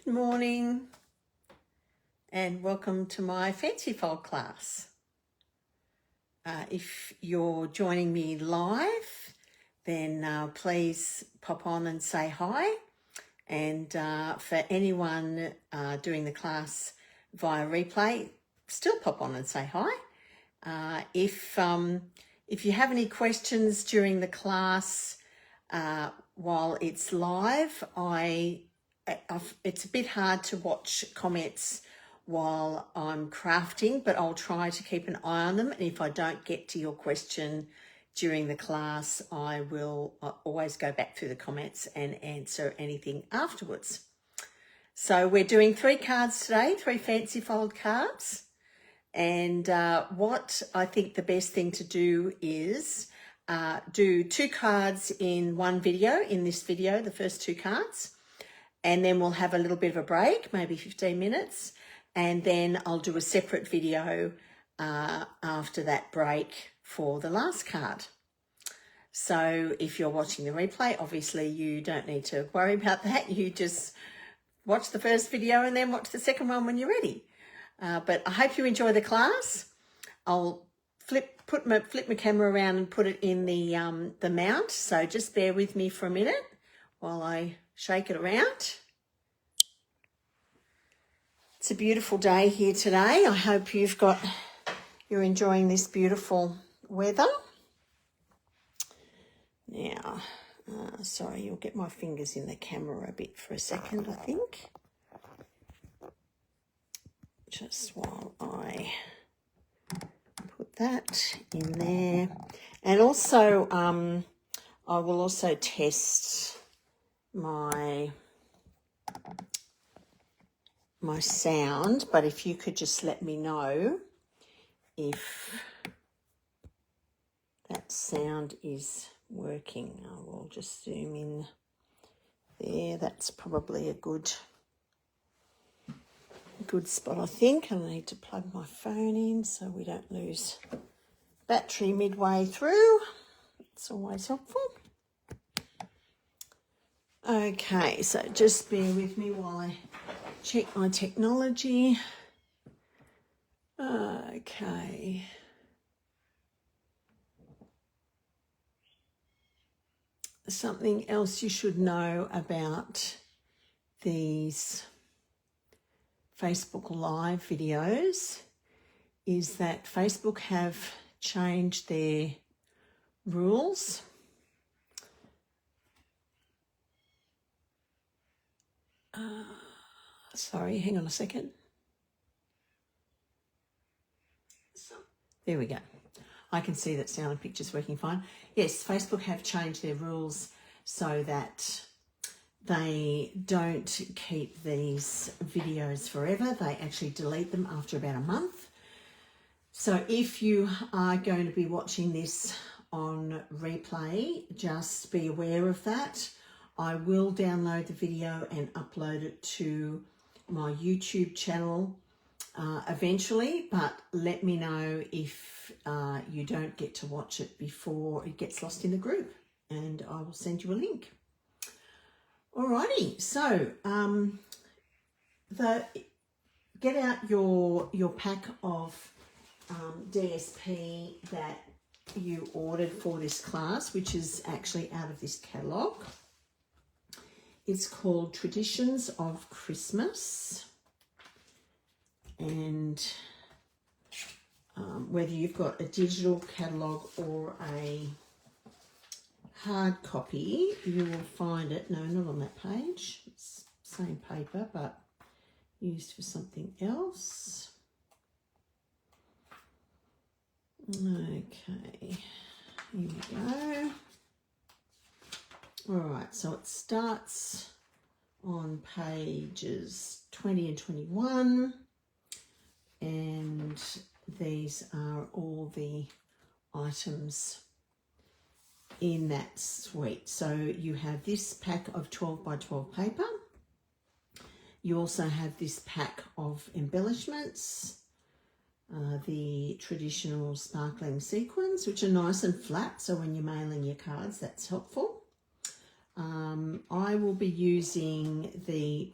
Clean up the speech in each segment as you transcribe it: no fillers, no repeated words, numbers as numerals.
Good morning and welcome to my fancy fold class. If you're joining me live, then please pop on and say hi. And for anyone doing the class via replay, still pop on and say hi. If you have any questions during the class while it's live, it's a bit hard to watch comments while I'm crafting, but I'll try to keep an eye on them. And if I don't get to your question during the class, I will always go back through the comments and answer anything afterwards. So we're doing 3 cards today, 3 fancy fold cards. And what I think the best thing to do is do 2 cards in one video, in this video, the first 2 cards. And then we'll have a little bit of a break, maybe 15 minutes. And then I'll do a separate video after that break for the last card. So if you're watching the replay, obviously you don't need to worry about that. You just watch the first video and then watch the second one when you're ready. But I hope you enjoy the class. I'll flip my camera around and put it in the mount. So just bear with me for a minute while I shake it around. It's a beautiful day here today. I hope you're enjoying this beautiful weather. Now, sorry, you'll get my fingers in the camera a bit for a second, I think. Just while I put that in there. And also, I will also test my sound, but if you could just let me know if that sound is working. I will just zoom in there. That's probably a good spot, I think. I need to plug my phone in so we don't lose battery midway through. It's always helpful. Okay, so just bear with me while I check my technology. Okay. Something else you should know about these Facebook Live videos is that Facebook have changed their rules. Sorry, hang on a second. There we go. I can see that sound and picture's working fine. Yes, Facebook have changed their rules so that they don't keep these videos forever. They actually delete them after about a month. So if you are going to be watching this on replay, just be aware of that. I will download the video and upload it to my YouTube channel eventually, but let me know if you don't get to watch it before it gets lost in the group, and I will send you a link. Alrighty, so get out your pack of DSP that you ordered for this class, which is actually out of this catalogue. It's called Traditions of Christmas, and whether you've got a digital catalogue or a hard copy, you will find it. No, not on that page. It's the same paper, but used for something else. Okay, here we go. All right, so it starts on pages 20 and 21, and these are all the items in that suite. So you have this pack of 12 by 12 paper. You also have this pack of embellishments, the traditional sparkling sequins, which are nice and flat, so when you're mailing your cards, that's helpful. I will be using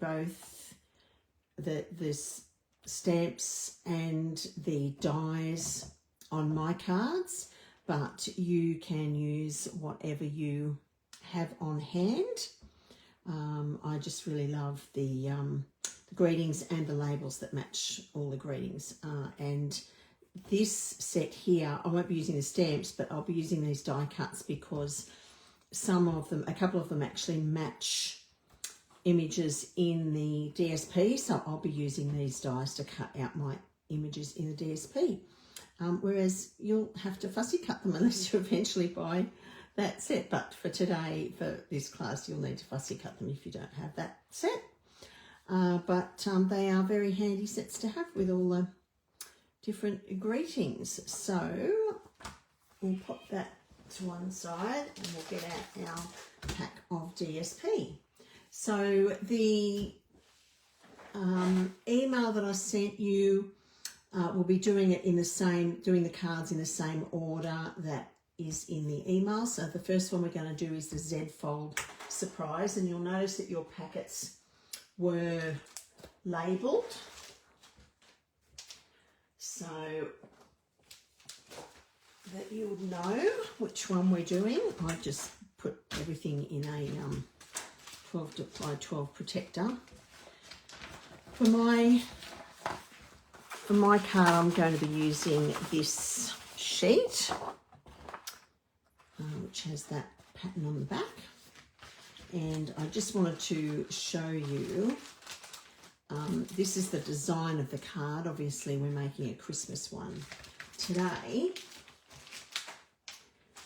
both there's stamps and the dies on my cards, but you can use whatever you have on hand. I just really love the greetings and the labels that match all the greetings. And this set here, I won't be using the stamps, but I'll be using these die cuts because a couple of them actually match images in the DSP. So I'll be using these dies to cut out my images in the DSP. Whereas you'll have to fussy cut them unless you eventually buy that set. But for today, for this class, you'll need to fussy cut them if you don't have that set. But they are very handy sets to have with all the different greetings. So we'll pop that to one side and we'll get out our pack of DSP. So the email that I sent you, we'll be doing the cards in the same order that is in the email. So the first one we're going to do is the Z fold surprise, and you'll notice that your packets were labelled. So that you would know which one we're doing. I just put everything in a 12 by 12 protector. For my card, I'm going to be using this sheet, which has that pattern on the back. And I just wanted to show you, this is the design of the card. Obviously, we're making a Christmas one today.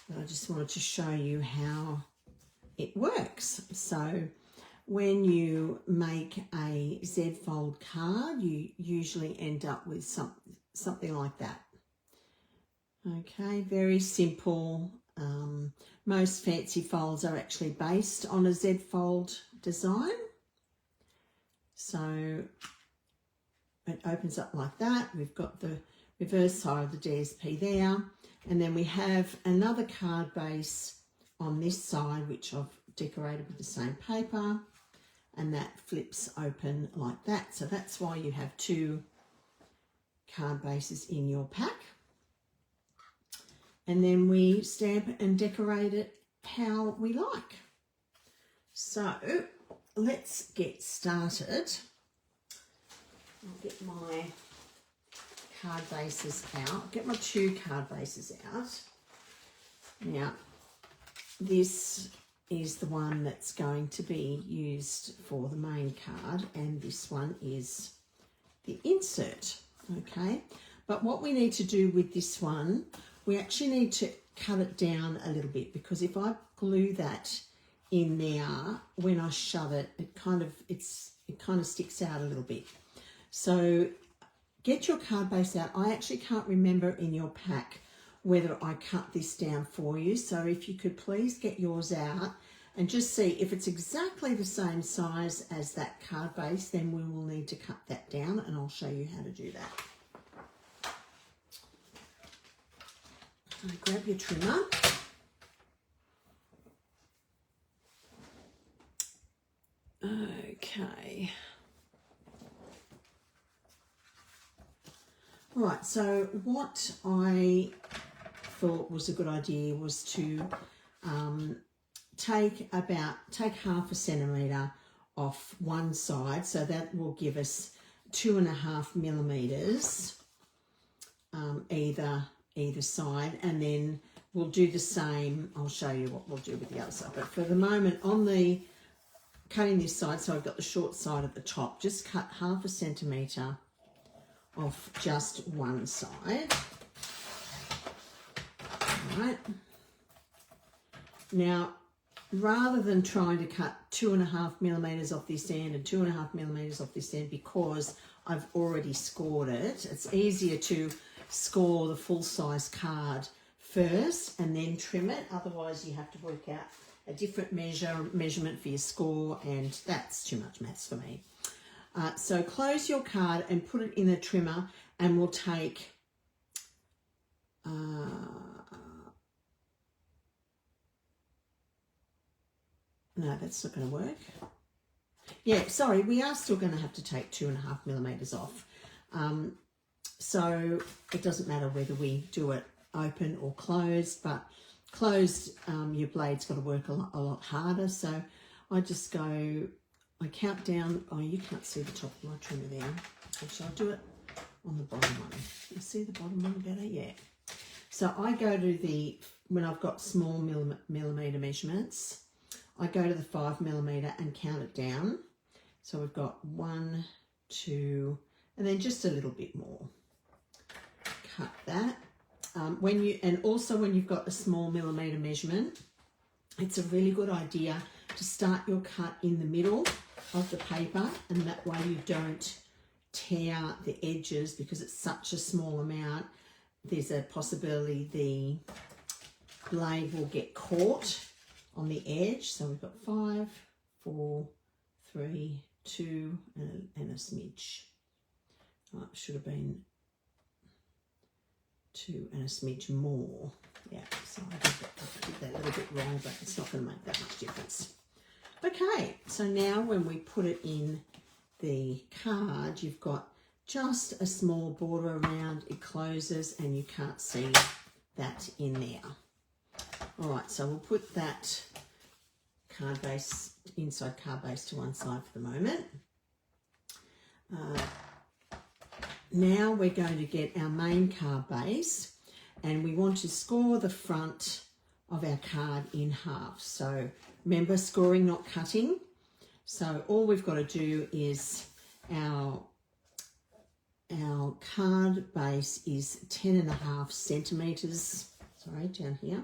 But I just wanted to show you how it works. So when you make a Z fold card, you usually end up with something like that. Okay, very simple. Most fancy folds are actually based on a Z fold design. So it opens up like that. We've got the reverse side of the DSP there. And then we have another card base on this side, which I've decorated with the same paper. And that flips open like that. So that's why you have two card bases in your pack. And then we stamp and decorate it how we like. So let's get started. I'll get my card bases out. Get my two card bases out. Now, this is the one that's going to be used for the main card, and this one is the insert, okay? But what we need to do with this one, we actually need to cut it down a little bit, because if I glue that in there, when I shove it, it kind of sticks out a little bit. So get your card base out. I actually can't remember in your pack whether I cut this down for you. So if you could please get yours out and just see if it's exactly the same size as that card base, then we will need to cut that down, and I'll show you how to do that. So grab your trimmer. Okay. All right, so what I thought was a good idea was to take half a centimetre off one side, so that will give us 2.5 millimetres either side, and then we'll do the same. I'll show you what we'll do with the other side, but for the moment, on the cutting this side, so I've got the short side at the top, just cut half a centimetre off just one side. All right. Now, rather than trying to cut 2.5 millimetres off this end and 2.5 millimetres off this end, because I've already scored it, it's easier to score the full size card first and then trim it. Otherwise, you have to work out a different measurement for your score, and that's too much maths for me. So close your card and put it in the trimmer, and we'll take no, that's not going to work. Yeah, sorry, we are still going to have to take 2.5 millimeters off. So it doesn't matter whether we do it open or closed, but closed, your blade's got to work a lot harder. So I just go, I count down. Oh, you can't see the top of my trimmer there. Actually, I'll do it on the bottom one. You see the bottom one better? Yeah. So I go to when I've got small millimeter measurements, I go to the 5 millimeter and count it down. So we've got 1, 2, and then just a little bit more. Cut that. Also when you've got a small millimeter measurement, it's a really good idea to start your cut in the middle of the paper, and that way you don't tear the edges because it's such a small amount. There's a possibility the blade will get caught on the edge. So we've got 5, 4, 3, 2, and a smidge. Oh, it should have been 2 and a smidge more. Yeah, so I did that a little bit wrong, but it's not going to make that much difference. Okay, so now when we put it in the card, you've got just a small border around, it closes and you can't see that in there. All right, so we'll put that card base, inside card base, to one side for the moment. Now we're going to get our main card base, and we want to score the front of our card in half. So remember, scoring, not cutting. So all we've got to do is our card base is 10.5 centimetres. Sorry, down here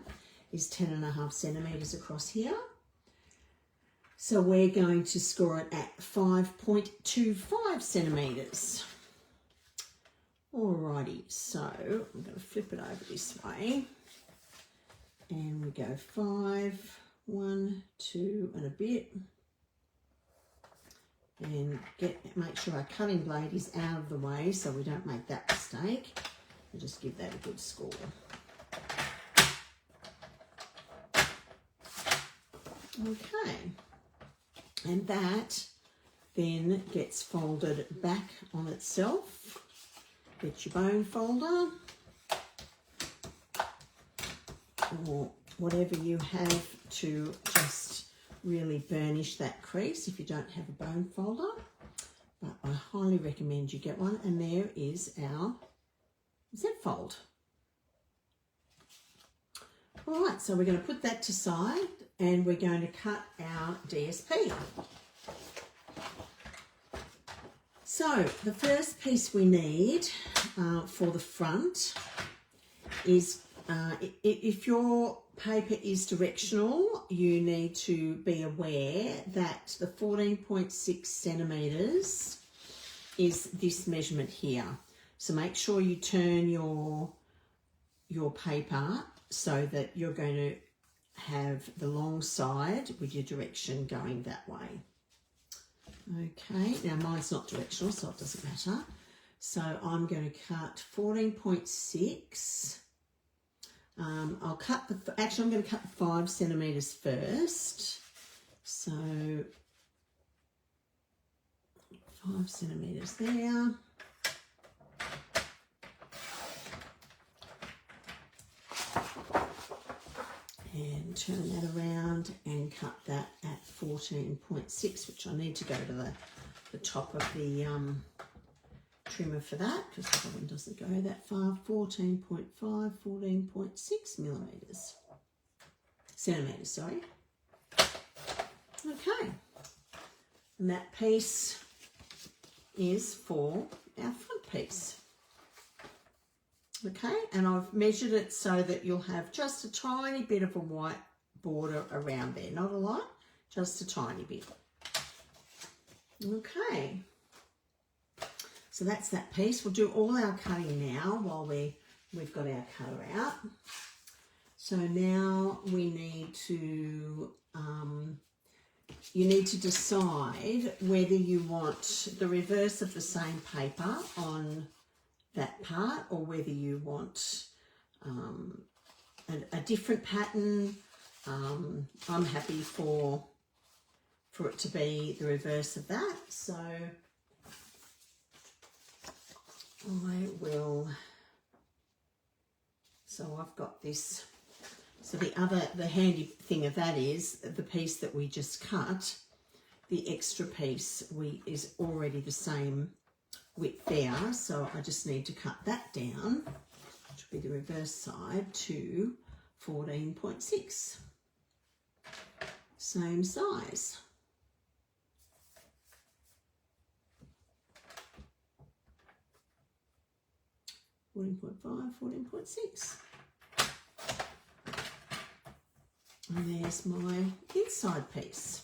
is 10.5 centimetres across here. So we're going to score it at 5.25 centimetres. Alrighty, so I'm going to flip it over this way, and we go 5, 1, 2 and a bit, and make sure our cutting blade is out of the way so we don't make that mistake, and just give that a good score. Okay, and that then gets folded back on itself. Get your bone folder or whatever you have to just really burnish that crease if you don't have a bone folder, but I highly recommend you get one. And there is our Z fold. All right, so we're going to put that to side and we're going to cut our DSP. So the first piece we need for the front is, if your paper is directional, you need to be aware that the 14.6 centimetres is this measurement here. So make sure you turn your paper so that you're going to have the long side with your direction going that way. Okay, now mine's not directional, so it doesn't matter. So I'm going to cut 14.6. I'm going to cut 5 centimetres first. So 5 centimetres there. And turn that around and cut that at 14.6, which I need to go to the top of the trimmer for that, because the other one doesn't go that far. 14.5, 14.6 centimetres, sorry. Okay, and that piece is for our front piece. Okay, and I've measured it so that you'll have just a tiny bit of a white border around there. Not a lot, just a tiny bit. Okay, so that's that piece. We'll do all our cutting now while we've got our cutter out. So now we need to, you need to decide whether you want the reverse of the same paper on that part, or whether you want a different pattern. I'm happy for for it to be the reverse of that. So I've got this. So the handy thing of that is the piece that we just cut, the extra piece is already the same width there. So I just need to cut that down, which will be the reverse side, to 14.6. Same size. $14.5, $14.6. And there's my inside piece.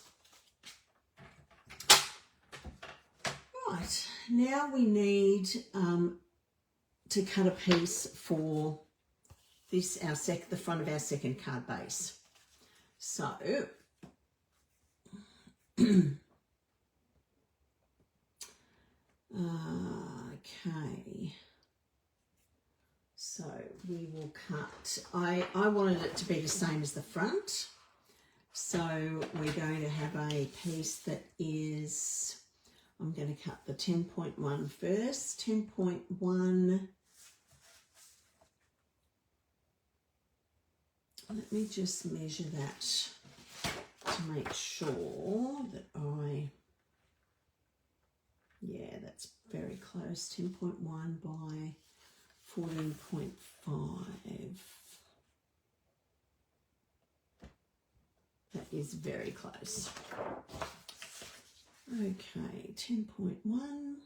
Right, now we need to cut a piece for this, the front of our second card base. So, okay. So we will cut, I wanted it to be the same as the front. So we're going to have a piece that is, I'm going to cut the 10.1 first. 10.1, let me just measure that to make sure that yeah, that's very close. 10.1 by 14.5. That is very close. Okay, 10.1.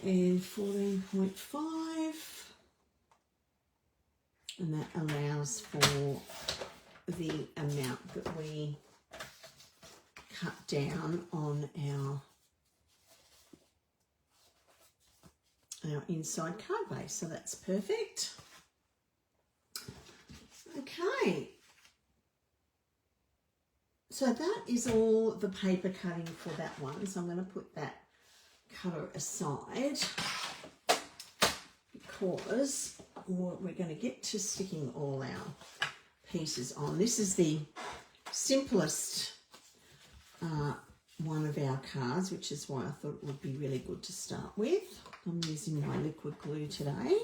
And 14.5. And that allows for the amount that we cut down on our inside card base. So that's perfect. Okay. So that is all the paper cutting for that one. So I'm going to put that cutter aside because we're going to get to sticking all our pieces on. This is the simplest one of our cards, which is why I thought it would be really good to start with. I'm using my liquid glue today,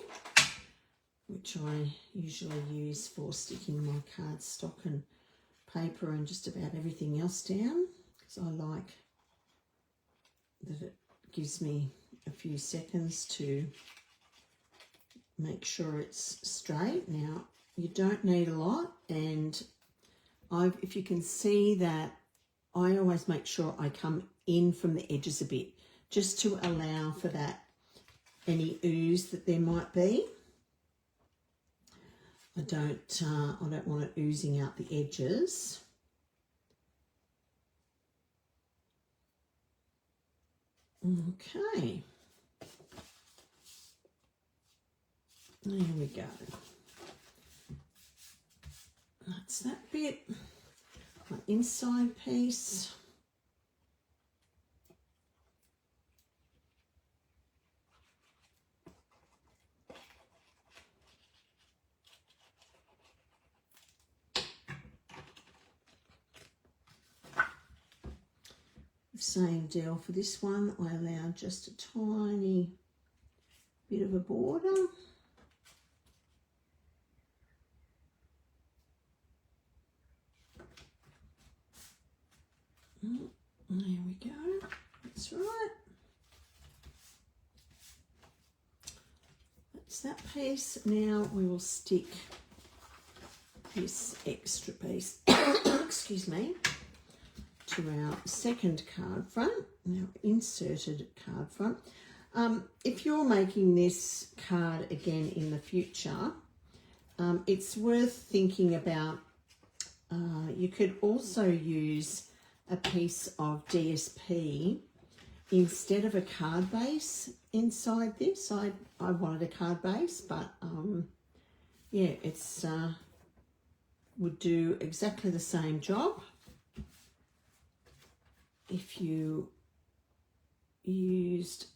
which I usually use for sticking my cardstock and paper and just about everything else down, because I like that it gives me a few seconds to make sure it's straight. Now, you don't need a lot, and if you can see that, I always make sure I come in from the edges a bit, just to allow for that, any ooze that there might be. I don't want it oozing out the edges. Okay. There we go. That's that bit. My inside piece. Same deal for this one. I allow just a tiny bit of a border. There we go. That's right. That's that piece. Now we will stick this extra piece, excuse me, to our second card front, our inserted card front. If you're making this card again in the future, it's worth thinking about, you could also use a piece of DSP instead of a card base inside this. I wanted a card base, but yeah, it's would do exactly the same job if you used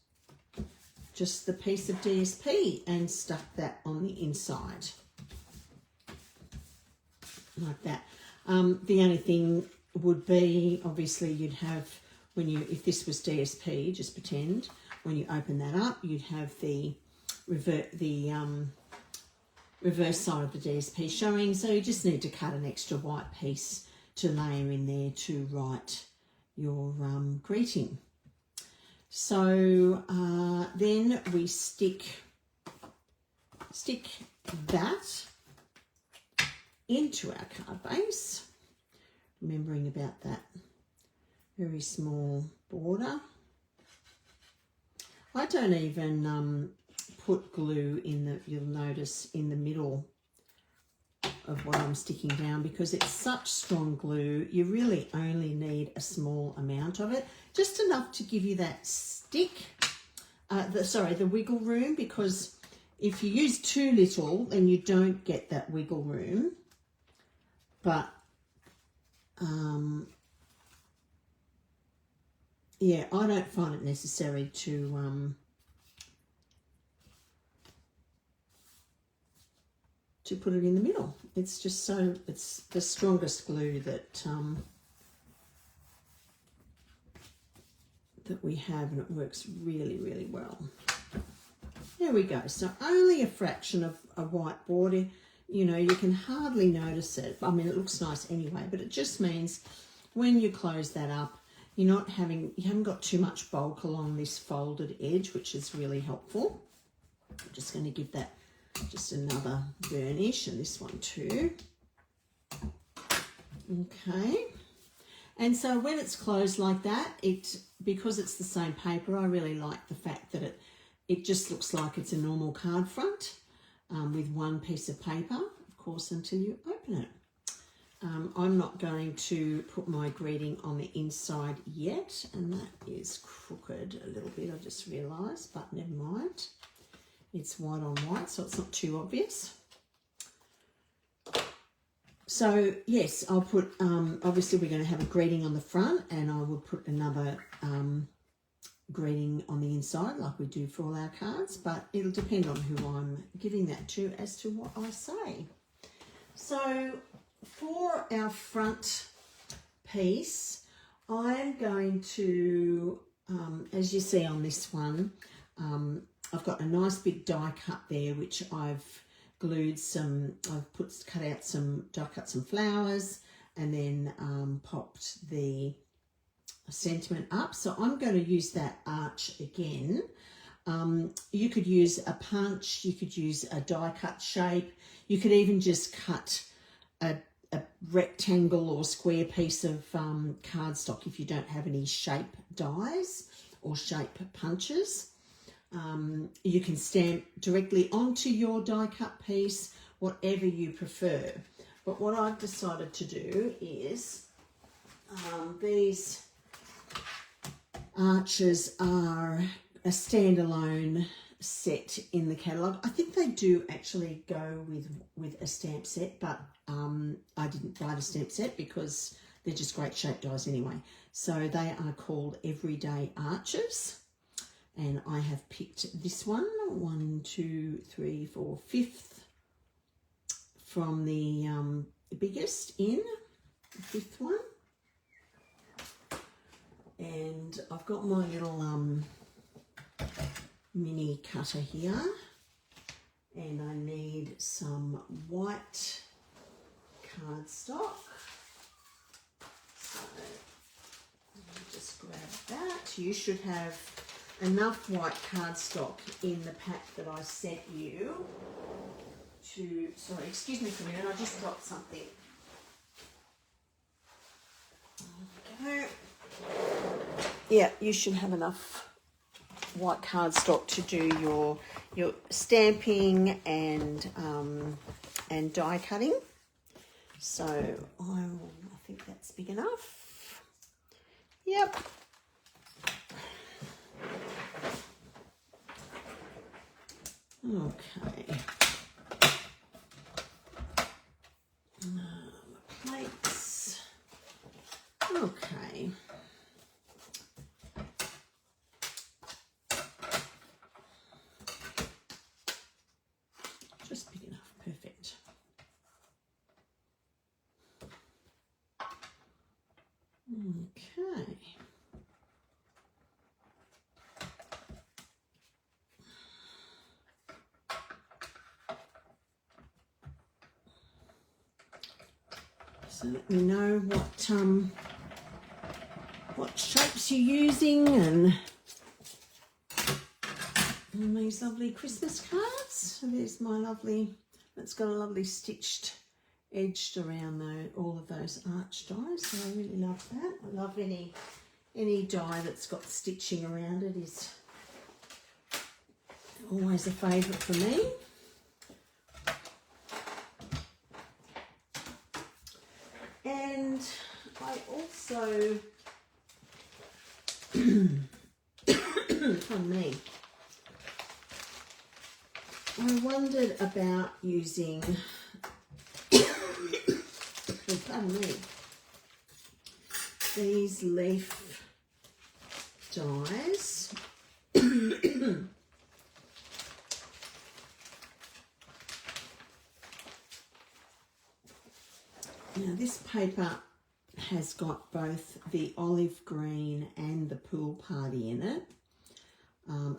just the piece of DSP and stuck that on the inside like that. The only thing would be, obviously, you'd have, if this was DSP, just pretend, when you open that up, you'd have the reverse side of the DSP showing. So you just need to cut an extra white piece to layer in there to write your greeting. So then we stick that into our card base, remembering about that very small border. I don't even put glue in you'll notice, in the middle of what I'm sticking down, because it's such strong glue. You really only need a small amount of it, just enough to give you that stick, the wiggle room, because if you use too little, then you don't get that wiggle room. But yeah, I don't find it necessary to put it in the middle. It's just it's the strongest glue that we have, and it works really, really well. There we go. So only a fraction of a white border. You know, you can hardly notice it. I mean, it looks nice anyway, but it just means when you close that up, you haven't got too much bulk along this folded edge, which is really helpful. I'm just going to give that just another burnish, and this one too. Okay. And so when it's closed like that, because it's the same paper, I really like the fact that it just looks like it's a normal card front. With one piece of paper, of course, until you open it. I'm not going to put my greeting on the inside yet, and that is crooked a little bit, I just realised, but never mind. It's white on white, so it's not too obvious. So, yes, I'll put, obviously we're going to have a greeting on the front, and I will put another greeting on the inside like we do for all our cards, but it'll depend on who I'm giving that to as to what I say. So for our front piece, I'm going to, as you see on this one, I've got a nice big die cut there, which I've glued die cut some flowers, and then popped the sentiment up. So I'm going to use that arch again. You could use a punch, you could use a die cut shape, you could even just cut a rectangle or square piece of cardstock if you don't have any shape dies or shape punches. You can stamp directly onto your die cut piece, whatever you prefer. But what I've decided to do is these arches are a standalone set in the catalogue. I think they do actually go with a stamp set, but I didn't buy the stamp set because they're just great shape dies anyway. So they are called Everyday Arches, and I have picked this one, 1, 2, 3, 4, 5th from the biggest in, the 5th one. And I've got my little mini cutter here, and I need some white cardstock. So let me just grab that. You should have enough white cardstock in the pack that I sent you to, sorry, excuse me for a minute, I just dropped something. Okay. Yeah, you should have enough white cardstock to do your stamping and die cutting. So I think that's big enough. Yep. Okay. Plates. Okay. just big enough, perfect. Okay. So let me know what shapes you're using and these lovely Christmas cards. So there's my lovely, it's got a lovely stitched edged around all of those arch dies. So I really love that. I love any die that's got stitching around it is always a favourite for me. And I also, pardon me, I wondered about using, pardon me, these leaf dies. Now this paper has got both the olive green and the pool party in it,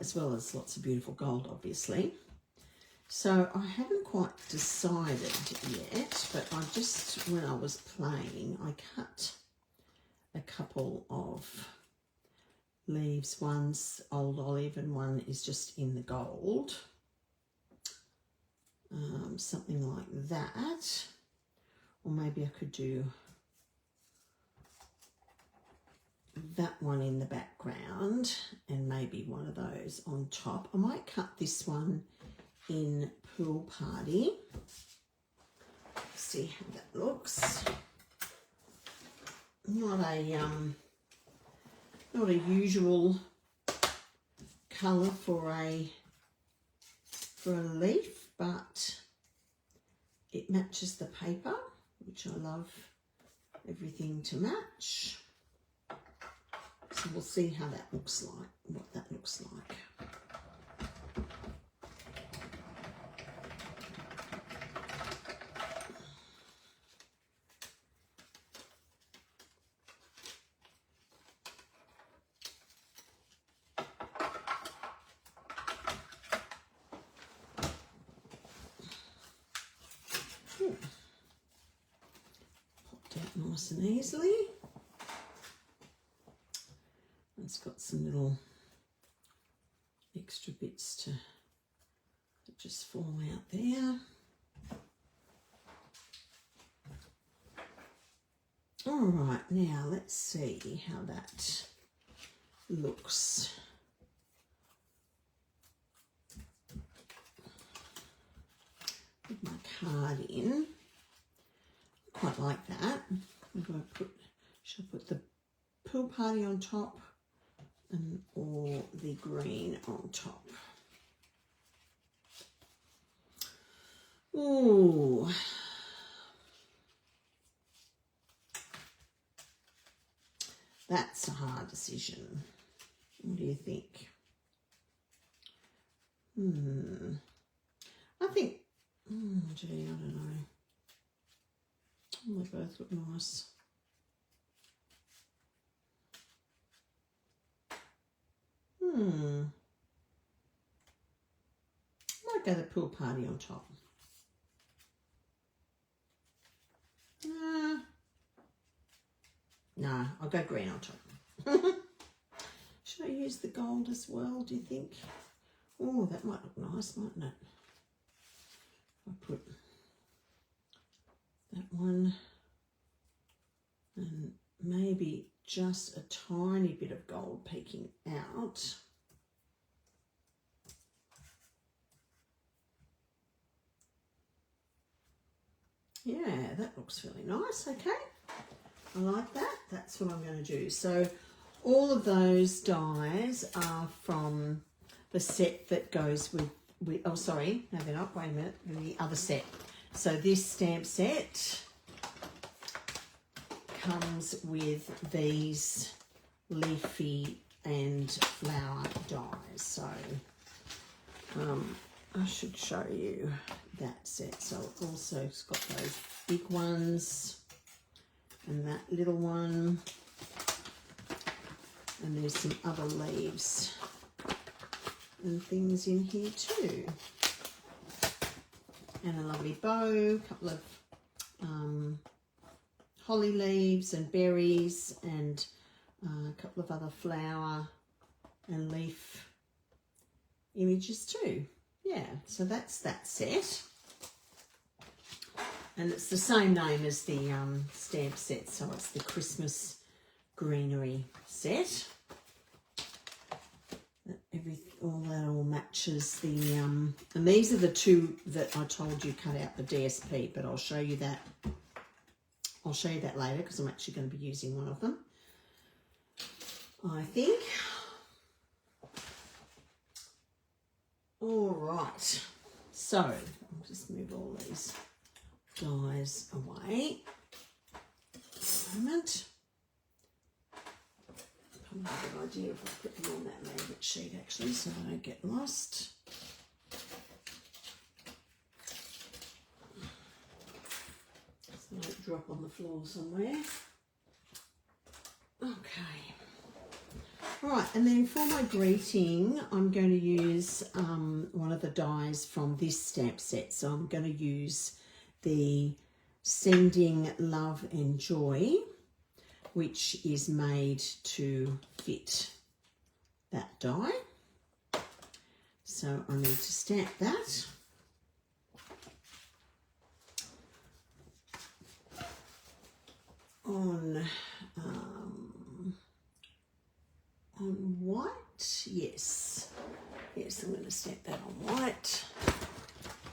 as well as lots of beautiful gold, obviously. So I haven't quite decided yet, but I just, when I was playing, I cut a couple of leaves. One's old olive and one is just in the gold. Something like that. Or maybe I could do that one in the background and maybe one of those on top. I might cut this one in pool party. See how that looks. Not a usual colour for a leaf, but it matches the paper, which I love everything to match. So we'll see how that looks like, what that looks like. Popped out nice and easily. It's got some little extra bits to just fall out there. All right, now let's see how that looks. With my card in, quite like that. Should I put the pool party on top or the green on top? Ooh. That's a hard decision. What do you think? I think, gee, I don't know. They both look nice. Might go the pool party on top. No, I'll go green on top. Should I use the gold as well, do you think? Oh, that might look nice, mightn't it? I'll put that one and maybe just a tiny bit of gold peeking out. Yeah, that looks really nice. Okay, I like that. That's what I'm going to do. So all of those dies are from the set that goes with oh sorry, no they're not, wait a minute, the other set. So this stamp set comes with these leafy and flower dies. So I should show you that set. So it also has got those big ones and that little one. And there's some other leaves and things in here too. And a lovely bow, a couple of holly leaves and berries, and a couple of other flower and leaf images too. Yeah, so that's that set. And it's the same name as the stamp set, so it's the Christmas greenery set. All that all matches the and these are the two that I told you cut out the DSP, but I'll show you that. I'll show you that later because I'm actually going to be using one of them, I think. All right, so I'll just move all these dies away for a moment. Probably a good idea if I put them on that magnet sheet actually, so I don't get lost. So they don't drop on the floor somewhere. Okay. All right, and then for my greeting, I'm going to use one of the dies from this stamp set. So I'm going to use the Sending Love and Joy, which is made to fit that die. So I need to stamp that. On white, yes, I'm going to stamp that on white.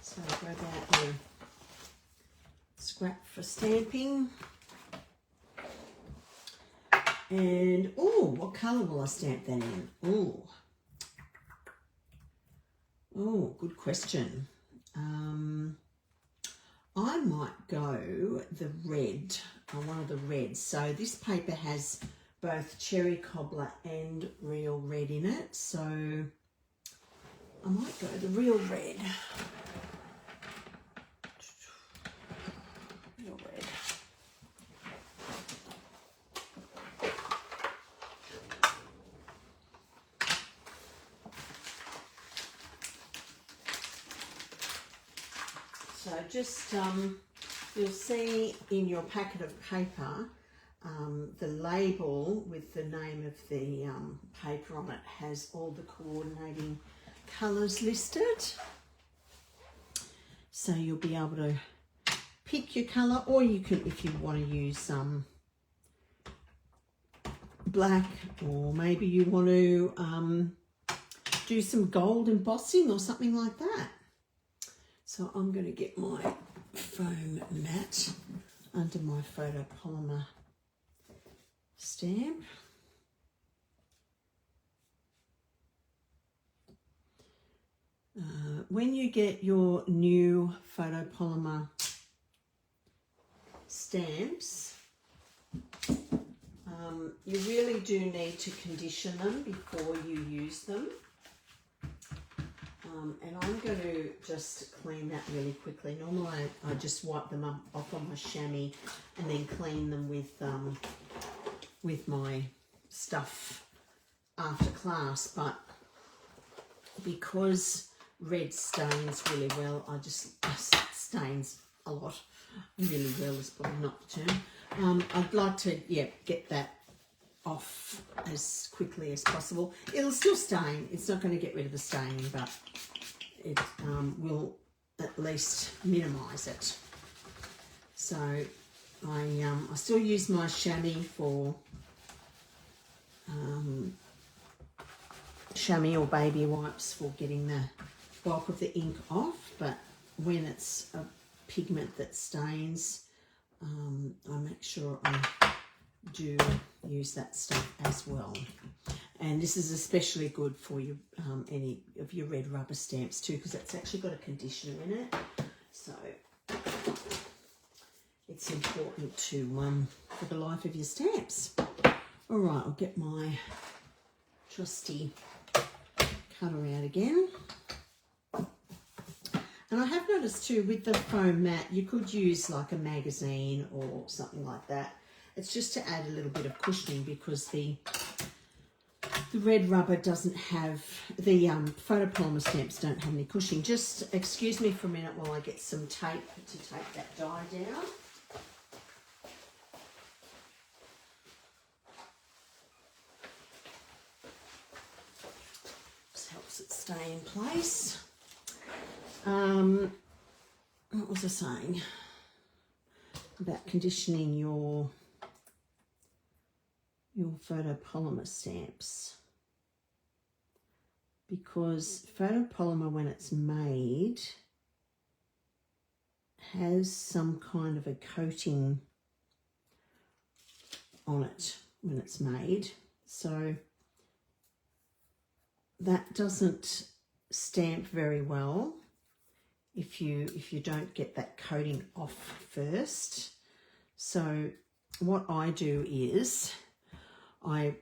So I'll grab out my scrap for stamping. And oh, what colour will I stamp that in? Oh, good question. I might go the red, on one of the reds. So this paper has both cherry cobbler and real red in it. So I might go the real red. Real red. So just, you'll see in your packet of paper, the label with the name of the paper on it has all the coordinating colours listed. So you'll be able to pick your colour, or you can, if you want to use black, or maybe you want to do some gold embossing or something like that. So I'm going to get my foam mat under my photopolymer stamp. When you get your new photopolymer stamps, you really do need to condition them before you use them. And I'm going to just clean that really quickly. Normally I just wipe them off on my chamois and then clean them with my stuff after class, but because red stains really well, stains a lot, really well is probably not the term. I'd like to, get that off as quickly as possible. It'll still stain. It's not going to get rid of the staining, but it will at least minimise it. So I still use my chamois for chamois or baby wipes for getting the bulk of the ink off, but when it's a pigment that stains, I make sure I do use that stuff as well. And this is especially good for your any of your red rubber stamps too, because it's actually got a conditioner in it, so it's important to for the life of your stamps. All right, I'll get my trusty cutter out again. And I have noticed too with the foam mat, you could use like a magazine or something like that. It's just to add a little bit of cushioning because the red rubber doesn't have, the photopolymer stamps don't have any cushioning. Just excuse me for a minute while I get some tape to tape that die down. Just helps it stay in place. What was I saying about conditioning your photopolymer stamps? Because photopolymer, when it's made, has some kind of a coating on it when it's made, so that doesn't stamp very well if you don't get that coating off first. So what I do is I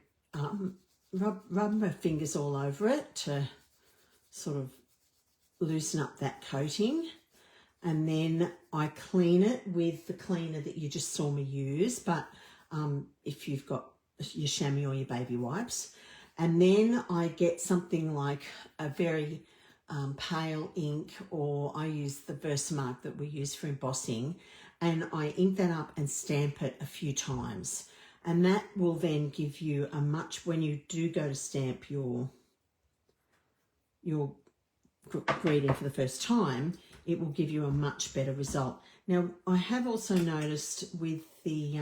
rub my fingers all over it to sort of loosen up that coating, and then I clean it with the cleaner that you just saw me use, but if you've got your chamois or your baby wipes, and then I get something like a very pale ink, or I use the Versamark that we use for embossing, and I ink that up and stamp it a few times, and that will then give you a much, when you do go to stamp your greeting for the first time, it will give you a much better result. Now, I have also noticed with the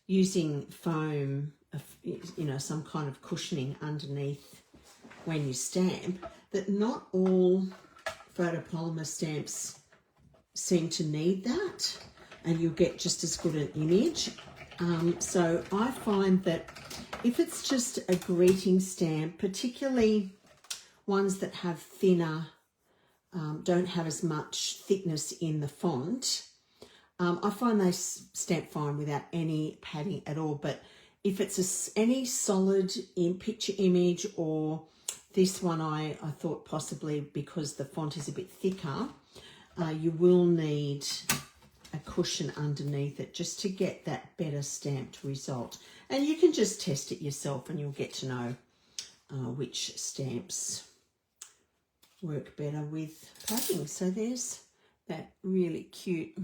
using foam, you know, some kind of cushioning underneath when you stamp, that not all photopolymer stamps seem to need that, and you'll get just as good an image. So I find that if it's just a greeting stamp, particularly ones that have thinner, don't have as much thickness in the font, I find they stamp fine without any padding at all. But if it's any solid picture image, or this one I thought possibly because the font is a bit thicker, you will need a cushion underneath it just to get that better stamped result. And you can just test it yourself and you'll get to know which stamps work better with padding. So there's that really cute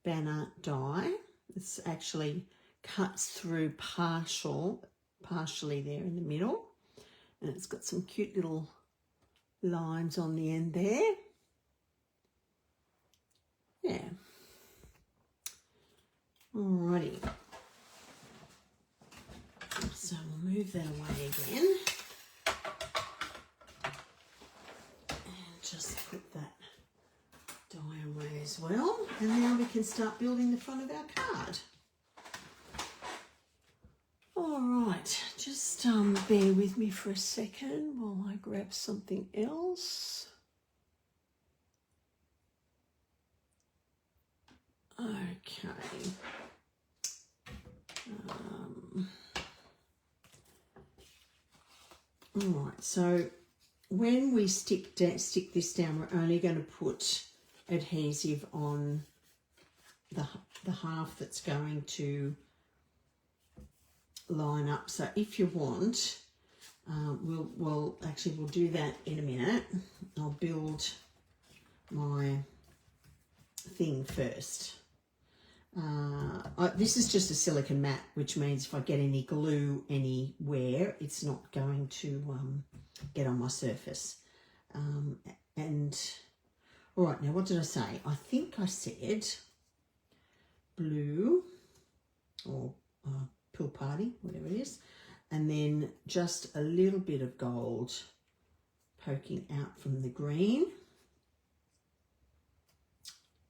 banner die. It's actually cuts through partially there in the middle, and it's got some cute little lines on the end there. Yeah. Alrighty. So we'll move that away again. And just put that die away as well. And now we can start building the front of our card. Alright, just bear with me for a second while I grab something else. Okay. All right, so when we stick this down, we're only going to put adhesive on the half that's going to line up. So if you want, we'll do that in a minute. I'll build my thing first. This is just a silicone mat, which means if I get any glue anywhere, it's not going to get on my surface. And all right, now what did I say? I think I said blue or pill party, whatever it is, and then just a little bit of gold poking out from the green,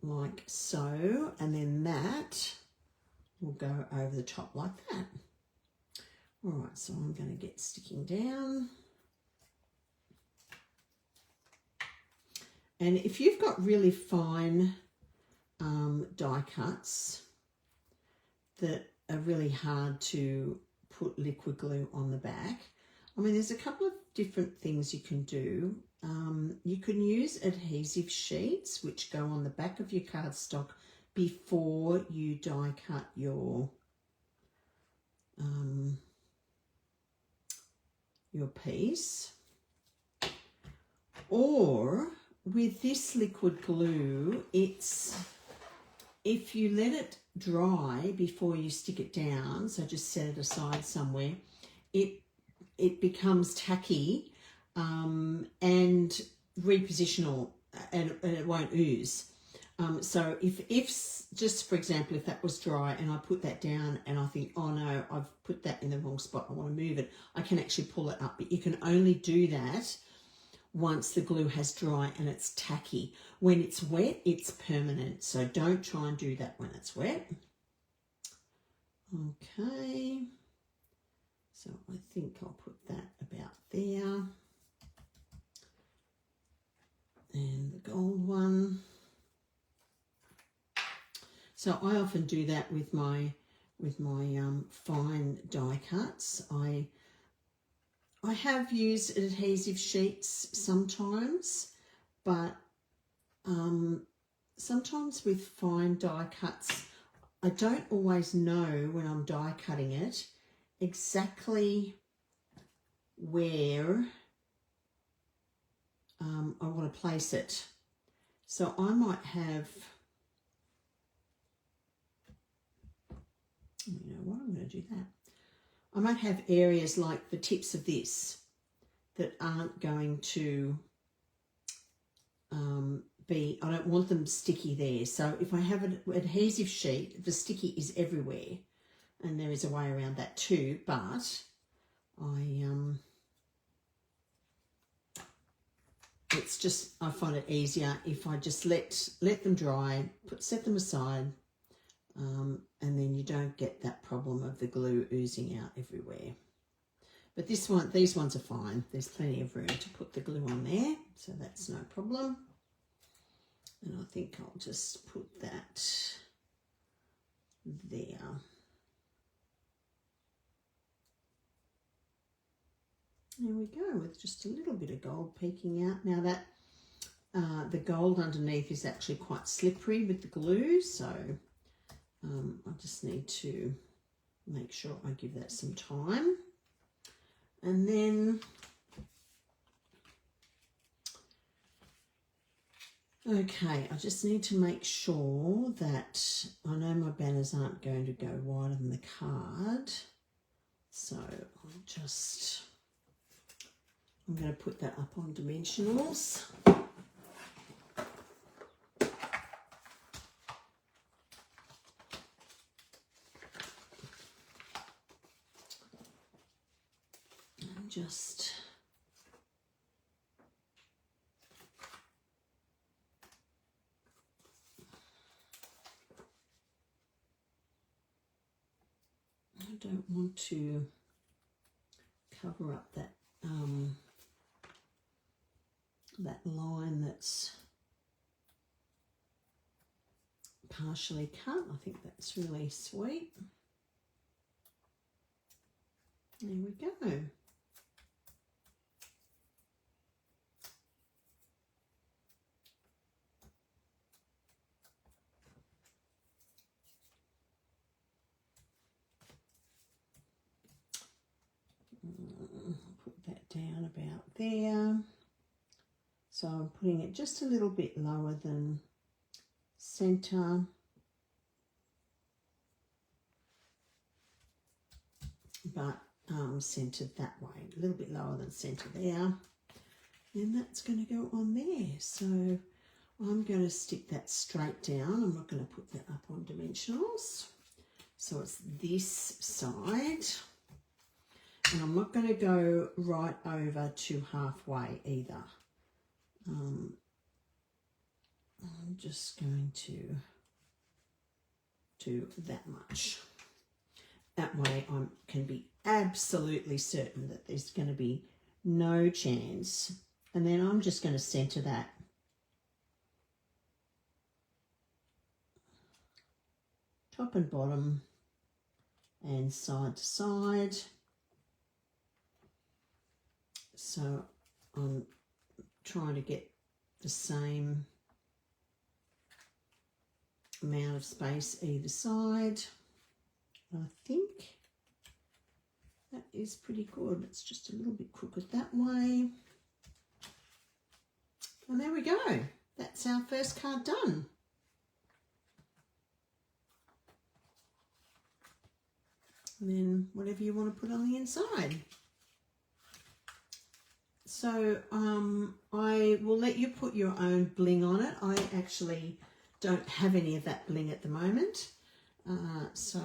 like so, and then that will go over the top like that. All right, so I'm going to get sticking down. And if you've got really fine die cuts that are really hard to put liquid glue on the back, I mean, there's a couple of different things you can do. You can use adhesive sheets which go on the back of your cardstock before you die cut your piece. Or with this liquid glue, it's, if you let it dry before you stick it down, so just set it aside somewhere, it becomes tacky and repositional, and it won't ooze. So if just for example, if that was dry and I put that down and I think, oh no, I've put that in the wrong spot, I want to move it, I can actually pull it up. But you can only do that once the glue has dry and it's tacky. When it's wet, it's permanent. So don't try and do that when it's wet. Okay. So I think I'll put that about there. And the gold one. So I often do that with my fine die cuts. I have used adhesive sheets sometimes, but sometimes with fine die cuts, I don't always know when I'm die cutting it exactly where I want to place it. So I might have, you know what, I'm going to do that. I might have areas like the tips of this that aren't going to I don't want them sticky there. So if I have an adhesive sheet, the sticky is everywhere, and there is a way around that too, but it's just, I find it easier if I just let them dry, set them aside, and then you don't get that problem of the glue oozing out everywhere. But these ones are fine. There's plenty of room to put the glue on there, so that's no problem. And I think I'll just put that there. There we go, with just a little bit of gold peeking out. Now that the gold underneath is actually quite slippery with the glue, so I just need to make sure I give that some time. And then, okay, I just need to make sure that, I know my banners aren't going to go wider than the card, so I'm going to put that up on dimensionals. Just I don't want to cover up that that line that's partially cut. I think that's really sweet. There we go. Put that down about there. So I'm putting it just a little bit lower than centre. But centred that way, a little bit lower than centre there. And that's going to go on there. So I'm going to stick that straight down. I'm not going to put that up on dimensionals. So it's this side. And I'm not going to go right over to halfway either. I'm just going to do that much. That way I can be absolutely certain that there's going to be no chance. And then I'm just going to centre that. Top and bottom and side to side. So I'm trying to get the same amount of space either side. I think that is pretty good. It's just a little bit crooked that way. And there we go. That's our first card done. And then whatever you want to put on the inside. So I will let you put your own bling on it. I actually don't have any of that bling at the moment. So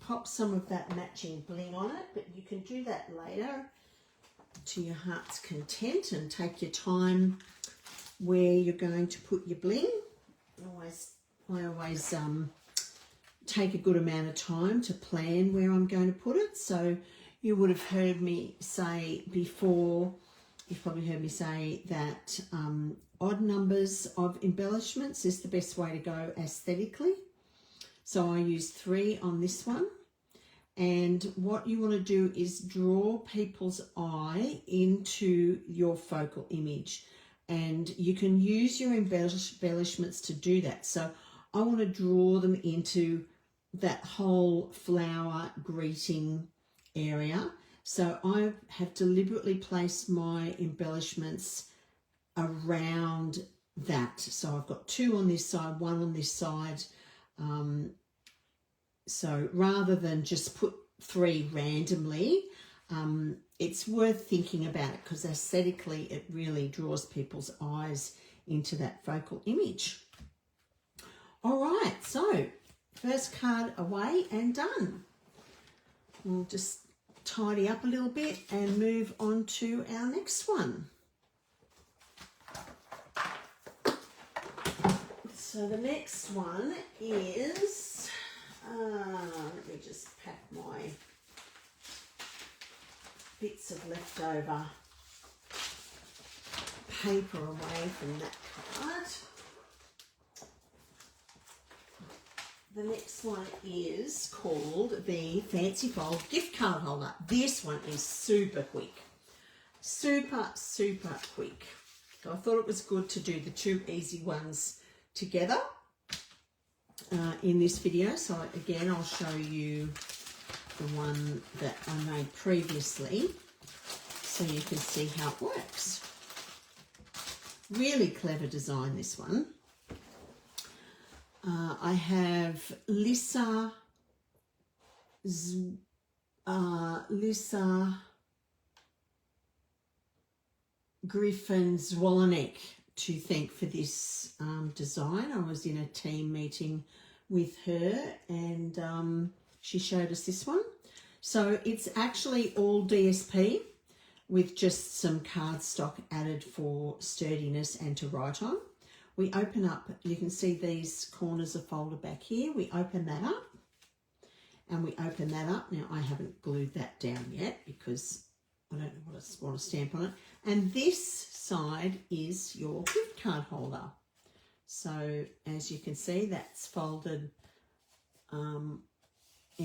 pop some of that matching bling on it, but you can do that later to your heart's content and take your time where you're going to put your bling. I always take a good amount of time to plan where I'm going to put it. So you would have heard me say before, you've probably heard me say that odd numbers of embellishments is the best way to go aesthetically. So I used 3 on this one. And what you want to do is draw people's eye into your focal image. And you can use your embellishments to do that. So I want to draw them into that whole flower greeting area. So I have deliberately placed my embellishments around that. So I've got 2 on this side, 1 on this side. So rather than just put 3 randomly, it's worth thinking about it because aesthetically it really draws people's eyes into that focal image. All right, so first card away and done. We'll just tidy up a little bit and move on to our next one. So the next one is, let me just pack my bits of leftover paper away from that card. The next one is called the Fancy Fold Gift Card Holder. This one is super quick. Super, super quick. So I thought it was good to do the 2 easy ones together in this video. So again, I'll show you the one that I made previously so you can see how it works. Really clever design, this one. I have Lisa Griffin Zwollenek to thank for this design. I was in a team meeting with her and she showed us this one. So it's actually all DSP with just some cardstock added for sturdiness and to write on. We open up, you can see these corners are folded back here. We open that up and we open that up. Now I haven't glued that down yet because I don't know what I want to stamp on it. And this side is your gift card holder. So as you can see, that's folded in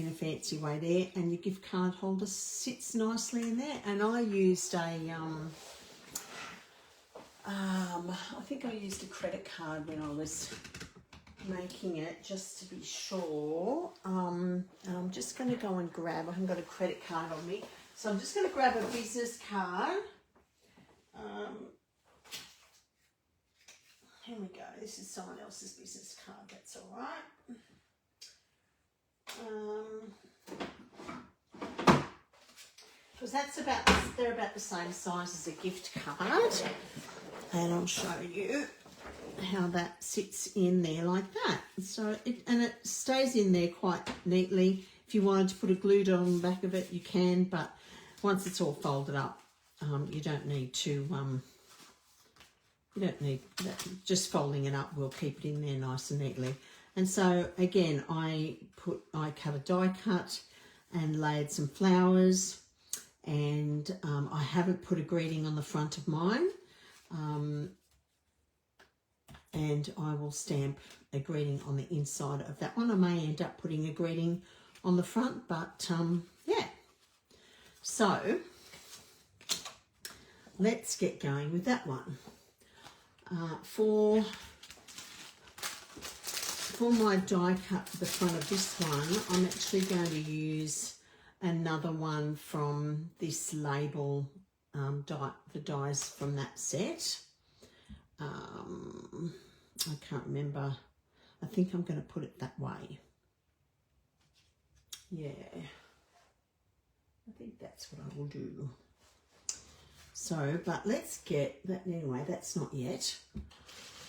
a fancy way there, and your gift card holder sits nicely in there. And I used a I think I used a credit card when I was making it, just to be sure. And I'm just going to go and grab, I haven't got a credit card on me, so I'm just going to grab a business card. Here we go. This is someone else's business card. That's all right. Because they're about the same size as a gift card. And I'll show you how that sits in there like that. So it stays in there quite neatly. If you wanted to put a glue dot on the back of it, you can, but once it's all folded up, you don't need to, you don't need that. Just folding it up will keep it in there nice and neatly. And so again, I cut a die cut and laid some flowers, and I haven't put a greeting on the front of mine. And I will stamp a greeting on the inside of that one. I may end up putting a greeting on the front, but yeah. So let's get going with that one. For my die cut for the front of this one, I'm actually going to use another one from this label, the dies from that set. I can't remember. I think I'm going to put it that way. Yeah, I think that's what I will do. So, but let's get that, anyway, that's not yet.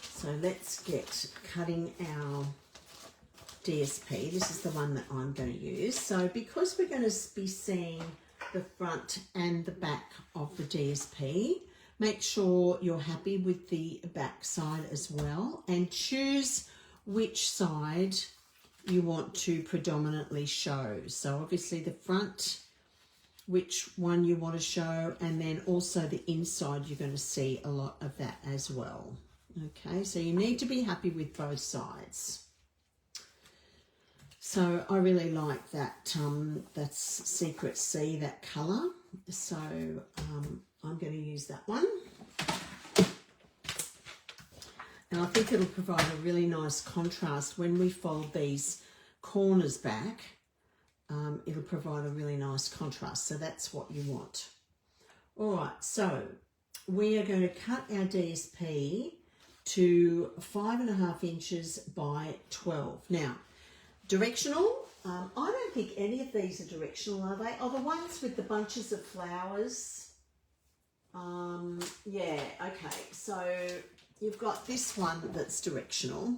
So let's get cutting our DSP. This is the one that I'm going to use. So because we're going to be seeing the front and the back of the DSP, make sure you're happy with the back side as well, and choose which side you want to predominantly show. So obviously the front, which one you want to show, and then also the inside, you're going to see a lot of that as well. Okay, so you need to be happy with both sides. So I really like that, that's Secret C, that colour. So I'm going to use that one. And I think it'll provide a really nice contrast when we fold these corners back. It'll provide a really nice contrast. So that's what you want. All right, so we are going to cut our DSP to 5.5 inches by 12. Now, directional, I don't think any of these are directional, are they? Oh, the ones with the bunches of flowers. Yeah, okay. So you've got this one that's directional.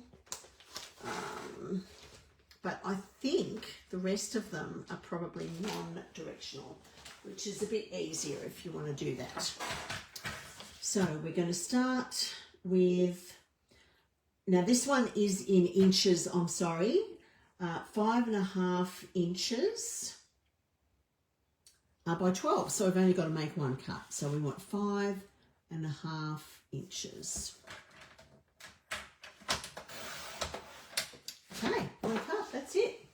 But I think the rest of them are probably non-directional, which is a bit easier if you want to do that. So we're going to start with, now this one is in inches, I'm sorry, 5.5 inches by 12. So we've only got to make one cut. So we want 5.5 inches. Okay, one cut, that's it.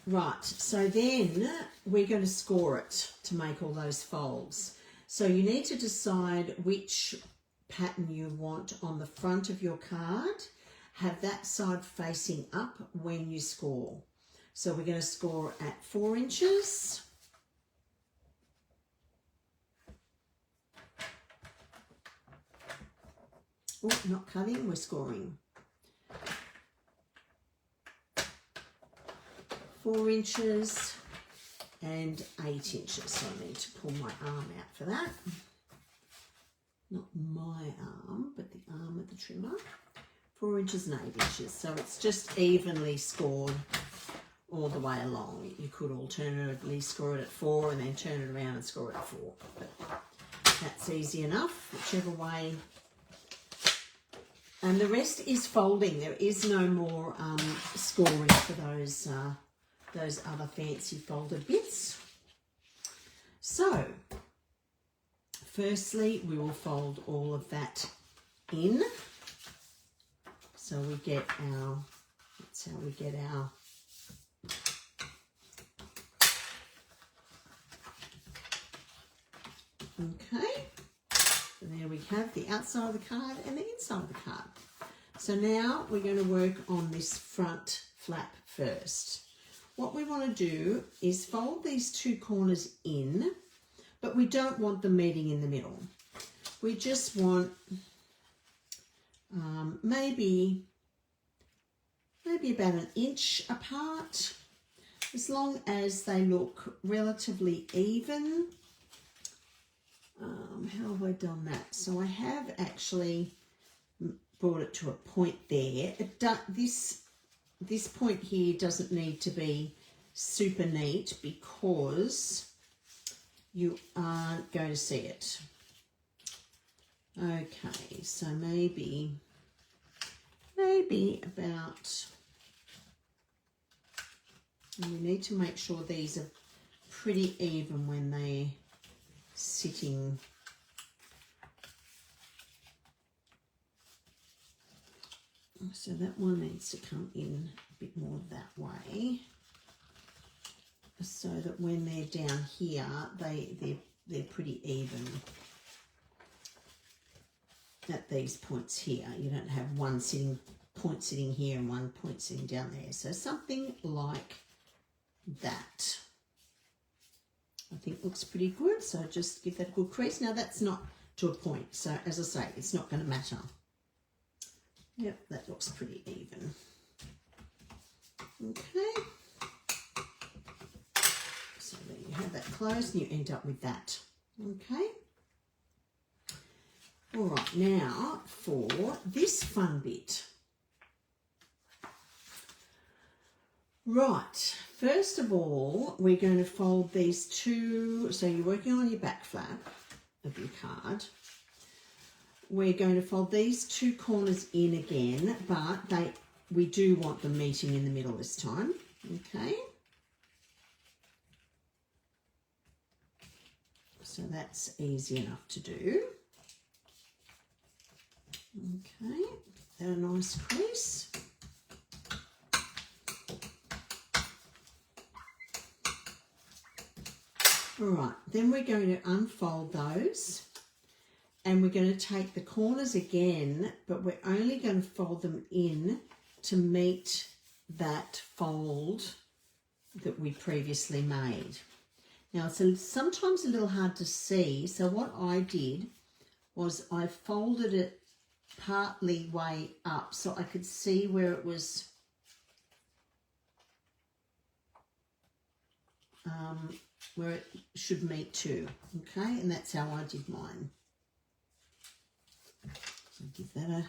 Right, so then we're going to score it to make all those folds. So you need to decide which pattern you want on the front of your card. Have that side facing up when you score. So we're going to score at 4 inches. Oh, not cutting, we're scoring. 4 inches and 8 inches. So I need to pull my arm out for that. Not my arm, but the arm of the trimmer. 4 inches and 8 inches. So it's just evenly scored all the way along. You could alternatively score it at 4 and then turn it around and score it at 4. But that's easy enough, whichever way. And the rest is folding. There is no more scoring for those other fancy folded bits. So, firstly, we will fold all of that in. So we get our, that's how we get our okay. So there we have the outside of the card and the inside of the card. So now we're going to work on this front flap first. What we want to do is fold these two corners in, but we don't want them meeting in the middle. We just want maybe about 1 inch apart, as long as they look relatively even. How have I done that? So I have actually brought it to a point there. This point here doesn't need to be super neat because you aren't going to see it. Okay, so maybe about, and we need to make sure these are pretty even when they're sitting. So that one needs to come in a bit more that way, so that when they're down here, they're they're pretty even at these points here. You don't have one point sitting here and one point sitting down there. So something like that, I think looks pretty good. So just give that a good crease. Now that's not to a point, so as I say, it's not going to matter. Yep, that looks pretty even. Okay, so there you have that closed and you end up with that. Okay, all right, now for this fun bit. Right, first of all, we're going to fold these two, so you're working on your back flap of your card. We're going to fold these two corners in again, but we do want them meeting in the middle this time, okay? So that's easy enough to do. Okay, that a nice crease. All right, then we're going to unfold those and we're going to take the corners again, but we're only going to fold them in to meet that fold that we previously made. Now, it's sometimes a little hard to see, so what I did was I folded it partly way up so I could see where it was where it should meet to, okay? And that's how I did mine. So give that a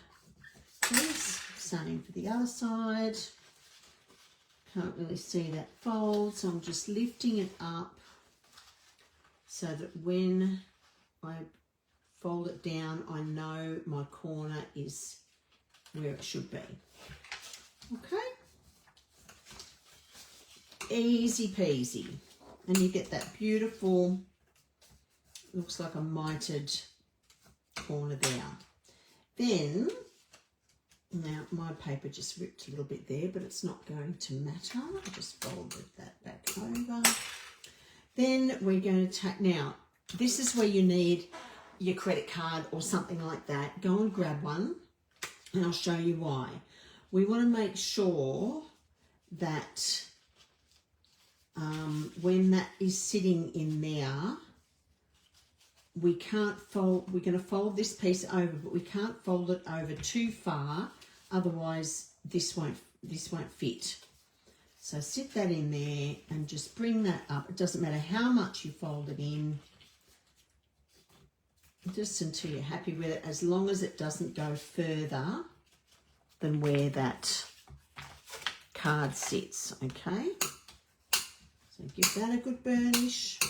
crease. Same for the other side. Can't really see that fold, so I'm just lifting it up so that when I fold it down, I know my corner is where it should be. Okay? Easy peasy. And you get that beautiful, looks like a mitered corner there. Then, now my paper just ripped a little bit there, but it's not going to matter. I just folded that back over. Then we're going to take, now this is where you need your credit card or something like that. Go and grab one and I'll show you why. We want to make sure that when that is sitting in there, we can't fold, we're going to fold this piece over, but we can't fold it over too far, otherwise this won't fit. So sit that in there and just bring that up. It doesn't matter how much you fold it in, just until you're happy with it, as long as it doesn't go further than where that card sits, okay? So give that a good burnish.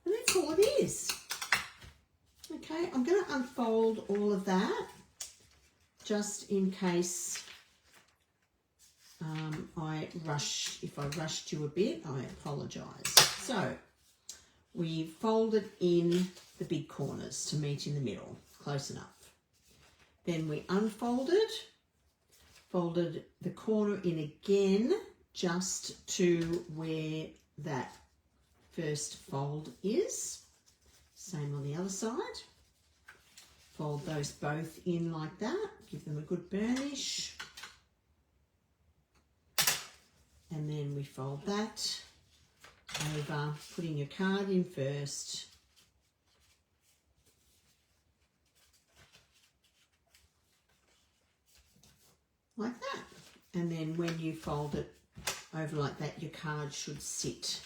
And that's all it is. Okay, I'm going to unfold all of that just in case if I rushed you a bit, I apologise. So we folded in the big corners to meet in the middle, close enough. Then we unfolded, folded the corner in again, just to where that first fold is. Same on the other side. Fold those both in like that. Give them a good burnish. And then we fold that over, putting your card in first. Like that. And then when you fold it over like that, your card should sit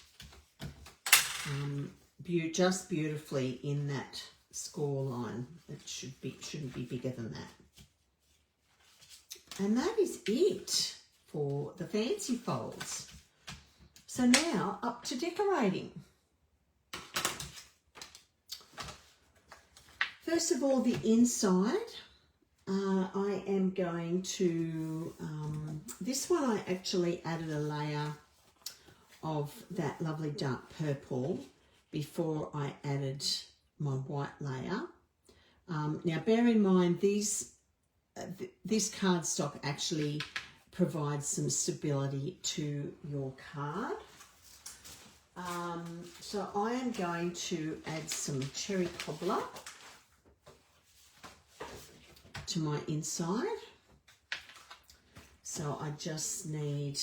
just beautifully in that score line. It shouldn't be bigger than that. And that is it for the fancy folds. So now up to decorating. First of all, the inside. I am going to, this one I actually added a layer of that lovely dark purple before I added my white layer. Now bear in mind this cardstock actually provides some stability to your card. So I am going to add some cherry cobbler to my inside. So I just need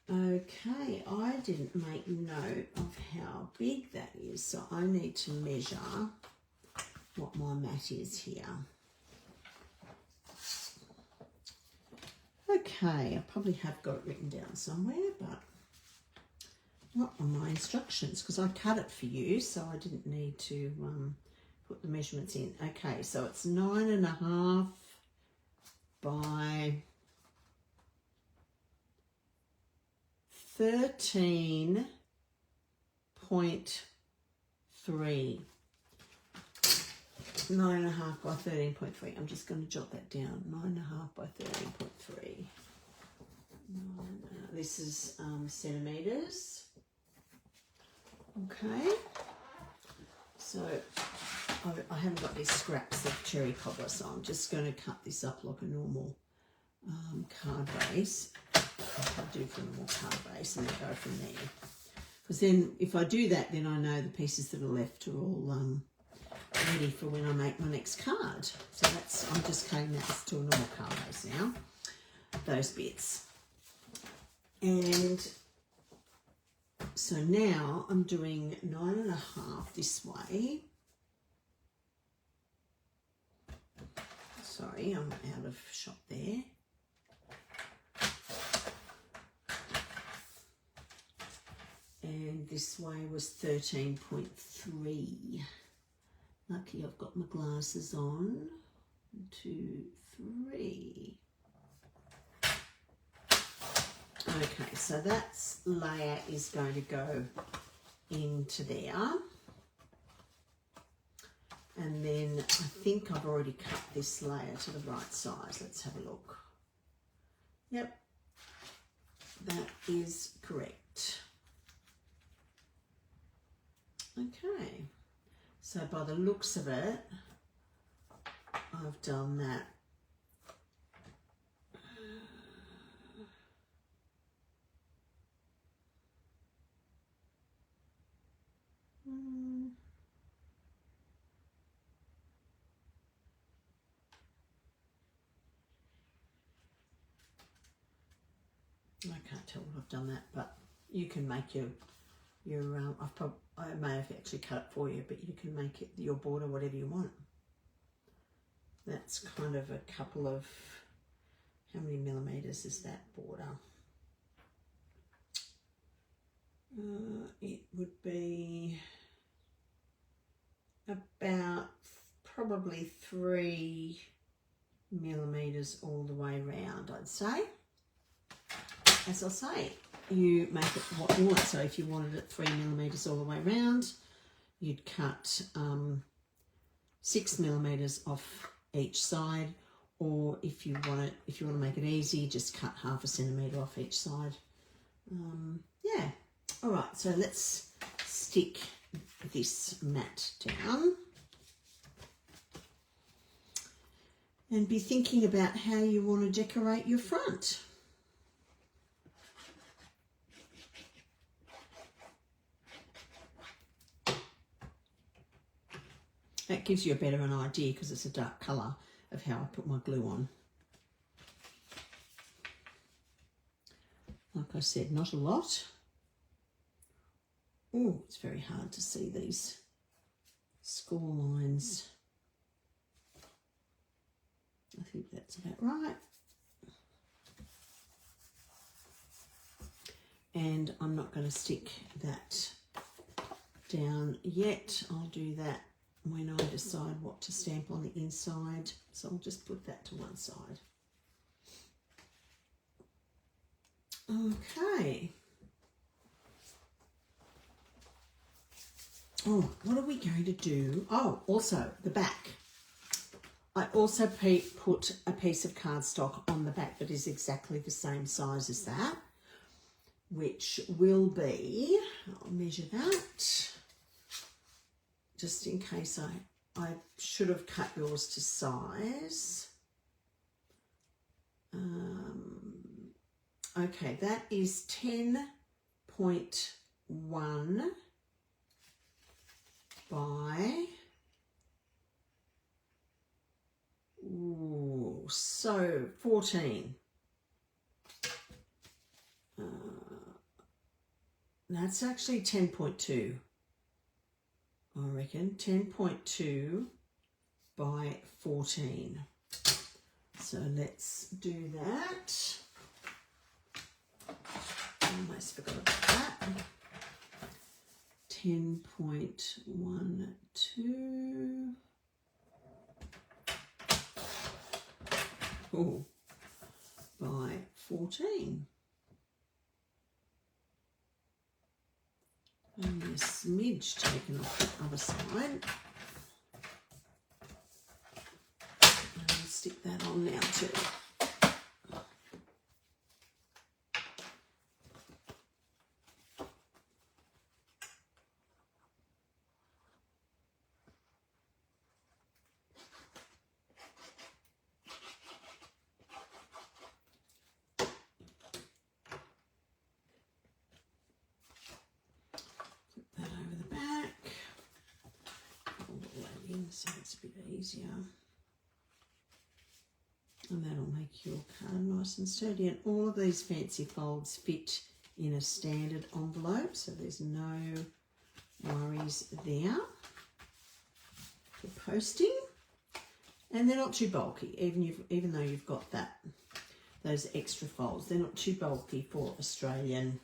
okay, I didn't make note of how big that is, so I need to measure what my mat is here. Okay, I probably have got it written down somewhere, but not on my instructions because I cut it for you, so I didn't need to put the measurements in. Okay, so it's 9.5 by 13.3. 9.5 by 13.3. I'm just going to jot that down. 9.5 by 13.3. This is centimetres. Okay. So I haven't got these scraps of cherry cobbler, so I'm just going to cut this up like a normal card base. I'll do for a normal card base and then go from there. Because then if I do that, then I know the pieces that are left are all ready for when I make my next card. So that's, I'm just cutting that to a normal card base now, those bits. And so now I'm doing 9.5 this way. Sorry, I'm out of shot there. And this way was 13.3. Lucky I've got my glasses on. 1, 2, 3. Okay, so that layer is going to go into there. And then I think I've already cut this layer to the right size. Let's have a look. Yep, that is correct. Okay, so by the looks of it, I've done that. I can't tell what I've done that, but you can make your I may have actually cut it for you, but you can make it your border whatever you want. That's kind of a couple of, how many millimeters is that border? It would be about probably 3 millimeters all the way around, I'd say. As I say, you make it what you want. So if you wanted it 3 millimeters all the way around, you'd cut 6 millimeters off each side, or if you want to make it easy, just cut 0.5 centimeter off each side. Yeah. All right. So let's stick this mat down and be thinking about how you want to decorate your front. That gives you a better an idea because it's a dark colour of how I put my glue on. Like I said, not a lot. Oh, it's very hard to see these score lines. I think that's about right. And I'm not going to stick that down yet. I'll do that when I decide what to stamp on the inside. So I'll just put that to one side. Okay. Oh, what are we going to do? Oh, also the back. I also put a piece of cardstock on the back that is exactly the same size as that, which will be, I'll measure that, just in case I should have cut yours to size. Okay, that is 10.1 by, so 14. That's actually 10.2, I reckon. 10.2 by 14. So let's do that. Almost forgot about that. 10.12. Oh, by 14. Only a smidge taken off the other side. And I'll stick that on now too. So it's a bit easier, and that'll make your card nice and sturdy. And all of these fancy folds fit in a standard envelope, so there's no worries there for posting. And they're not too bulky, even though you've got those extra folds. They're not too bulky for Australian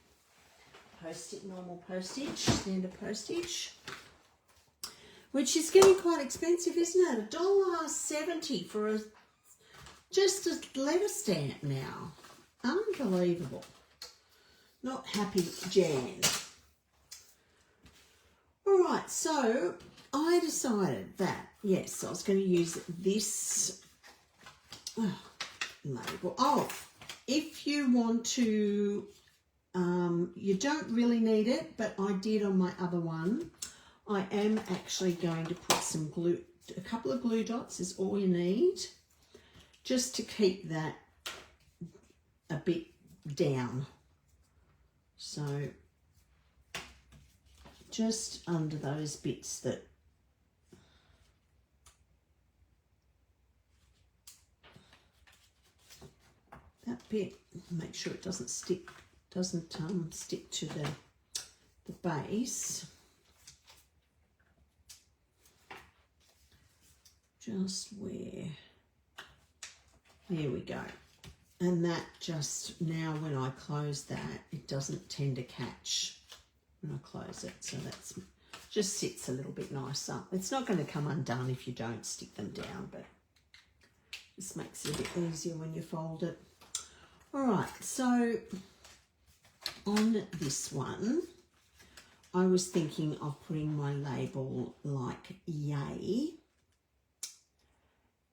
normal postage, standard postage. Which is getting quite expensive, isn't it? $1.70 for just a letter stamp now. Unbelievable. Not happy, Jan. All right, so I decided that, yes, I was going to use this label. Oh, if you want to, you don't really need it, but I did on my other one. I am actually going to put some glue, a couple of glue dots is all you need, just to keep that a bit down. So just under those bits that bit, make sure it doesn't stick to the base. Just where, there we go. And that just, now when I close that, it doesn't tend to catch when I close it. So that's, just sits a little bit nicer. It's not going to come undone if you don't stick them down, but this makes it a bit easier when you fold it. All right, so on this one, I was thinking of putting my label like yay,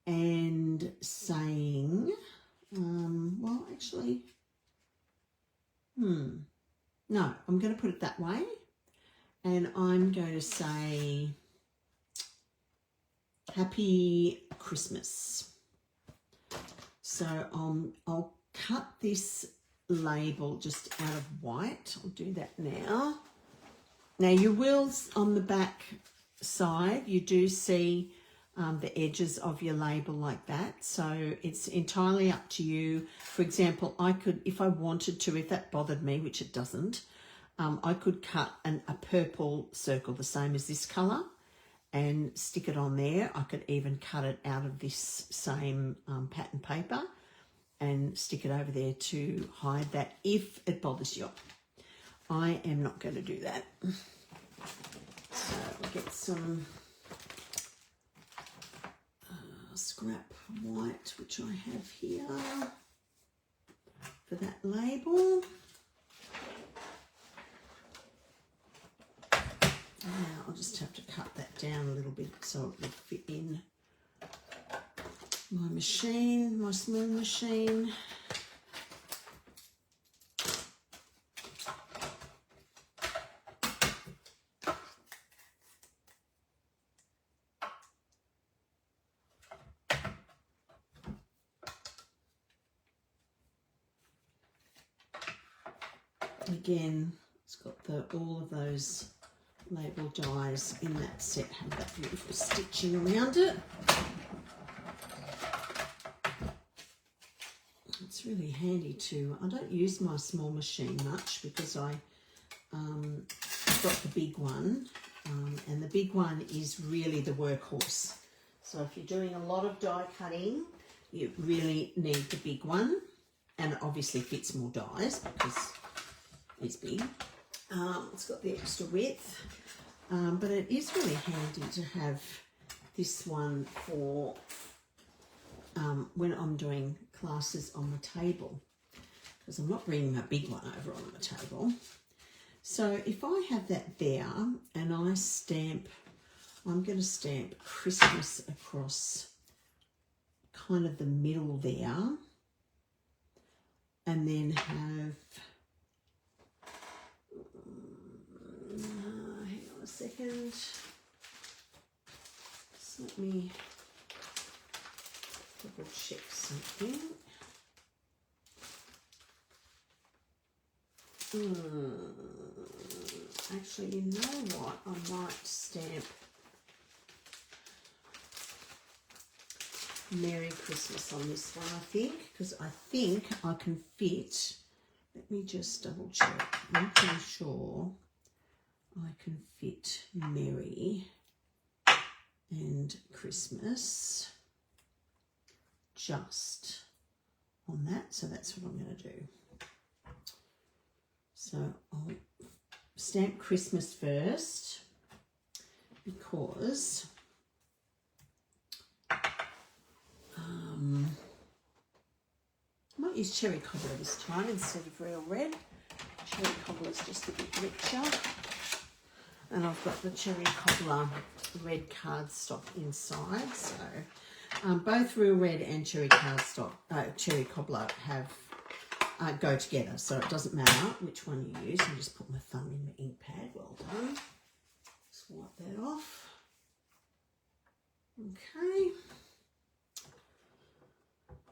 and saying, well, actually, no, I'm going to put it that way, and I'm going to say Happy Christmas. So I'll cut this label just out of white. I'll do that now. Now you will, on the back side, you do see the edges of your label like that, so it's entirely up to you. For example, I could, if I wanted to, if that bothered me, which it doesn't, I could cut a purple circle the same as this colour and stick it on there. I could even cut it out of this same pattern paper and stick it over there to hide that if it bothers you. I am not going to do that. So we'll get some scrap white, which I have here for that label. Now I'll just have to cut that down a little bit so it will fit in my machine, my small machine. Again, it's got all of those label dies in that set, have that beautiful stitching around it. It's really handy too. I don't use my small machine much because I've got the big one, and the big one is really the workhorse. So if you're doing a lot of die cutting, you really need the big one, and it obviously fits more dies because it's big. It's got the extra width, but it is really handy to have this one for when I'm doing classes on the table, because I'm not bringing my big one over on the table. So if I have that there and I stamp, I'm going to stamp Christmas across kind of the middle there, and then have, hang on a second, just let me double check something. Actually, you know what? I might stamp Merry Christmas on this one, I think, because I think I can fit. Let me just double check. I'm pretty sure I can fit Merry and Christmas just on that. So that's what I'm going to do. So I'll stamp Christmas first because I might use cherry cobbler this time instead of real red. Cherry cobbler is just a bit richer. And I've got the cherry cobbler red cardstock inside. So both real red and cherry cobbler have go together, so it doesn't matter which one you use. I just put my thumb in the ink pad. Well done. Just wipe that off. Okay.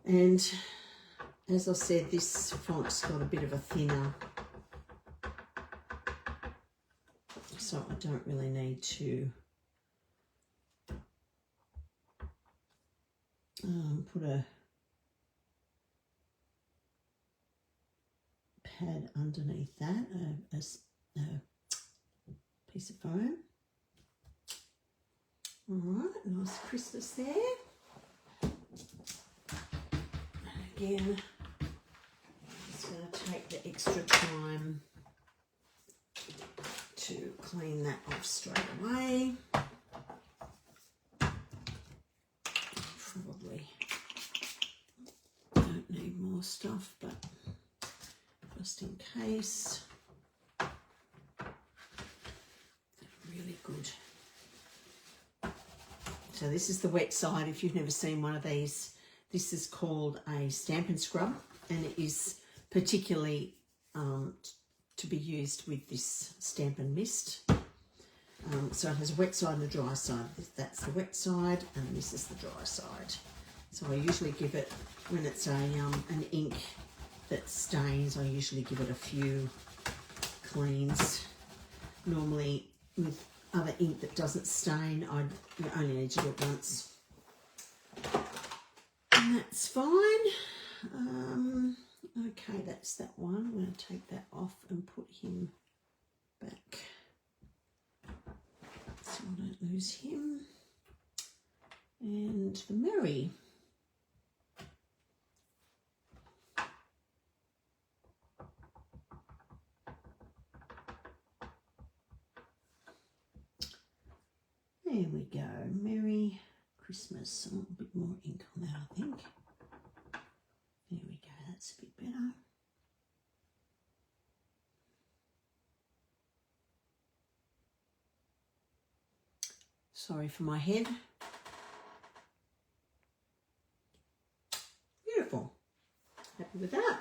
And as I said, this font's got a bit of a thinner, so I don't really need to put a pad underneath that, a piece of foam. All right, nice Christmas there. And again, I'm just going to take the extra time to clean that off straight away. Probably don't need more stuff, but just in case. Really good. So this is the wet side. If you've never seen one of these, this is called a Stampin' Scrub, and it is particularly to be used with this Stampin' Mist. So it has a wet side and a dry side. That's the wet side, and this is the dry side. So I usually give it, when it's an ink that stains, I usually give it a few cleans. Normally with other ink that doesn't stain, you only need to do it once. And that's fine. Okay, that's that one. I'm going to take that off and put him back so I don't lose him. And the Merry. There we go, Merry Christmas. A little bit more ink on that, I think. There we go, that's a bit better. Sorry for my head. Beautiful. Happy with that.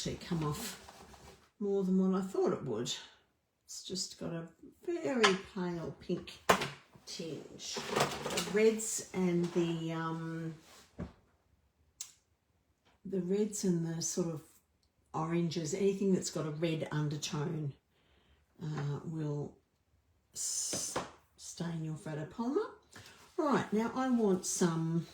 actually come off more than what I thought it would. It's just got a very pale pink tinge. The reds and the reds and the sort of oranges, anything that's got a red undertone will stain your photopolymer. Right, now I want some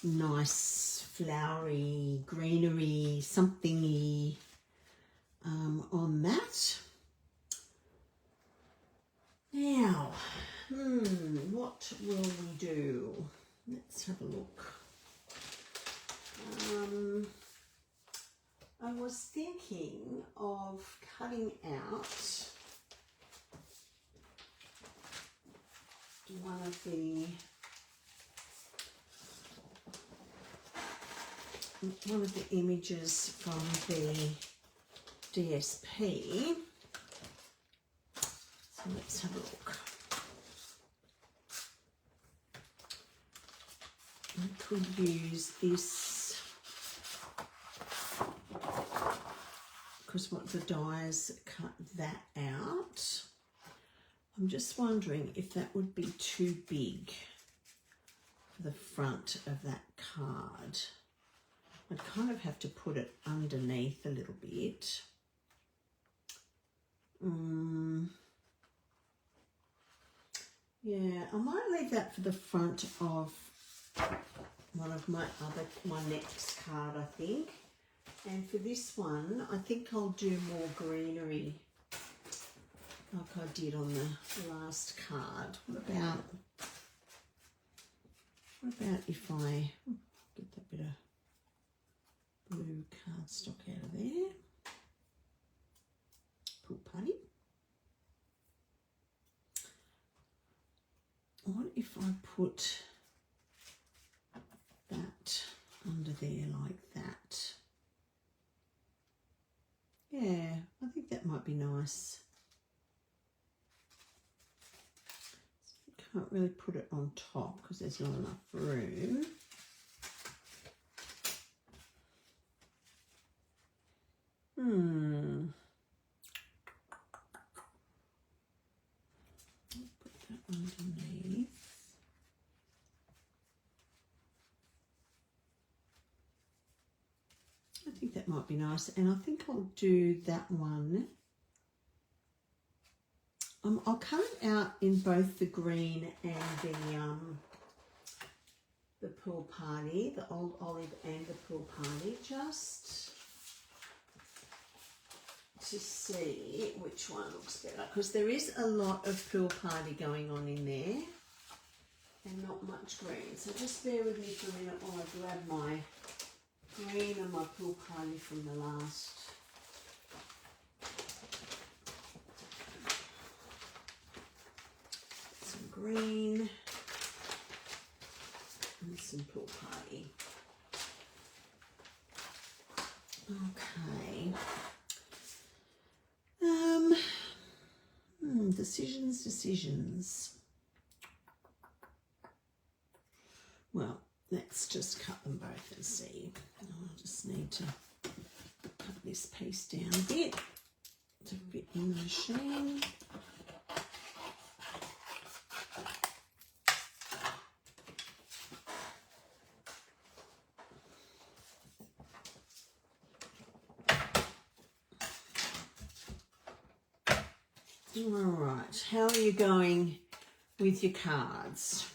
nice flowery, greenery, somethingy on that. Now, what will we do? Let's have a look. I was thinking of cutting out one of the images from the DSP. So let's have a look. I could use this because what the dyes cut that out. I'm just wondering if that would be too big for the front of that card. I'd kind of have to put it underneath a little bit. Yeah, I might leave that for the front of one of my next card, I think. And for this one, I think I'll do more greenery like I did on the last card. What about if I get that bit of blue cardstock out of there? Pool party. What if I put that under there like that? Yeah, I think that might be nice. Can't really put it on top because there's not enough room. Put that underneath. I think that might be nice, and I think I'll do that one. I'll cut it out in both the green and the pool party, the old olive and the pool party, just to see which one looks better, because there is a lot of pool party going on in there and not much green. So just bear with me for a minute while I grab my green and my pool party from the last. Some green and some pool party. Okay. Decisions. Well, let's just cut them both and see. I just need to cut this piece down a bit to fit in the machine. All right, how are you going with your cards?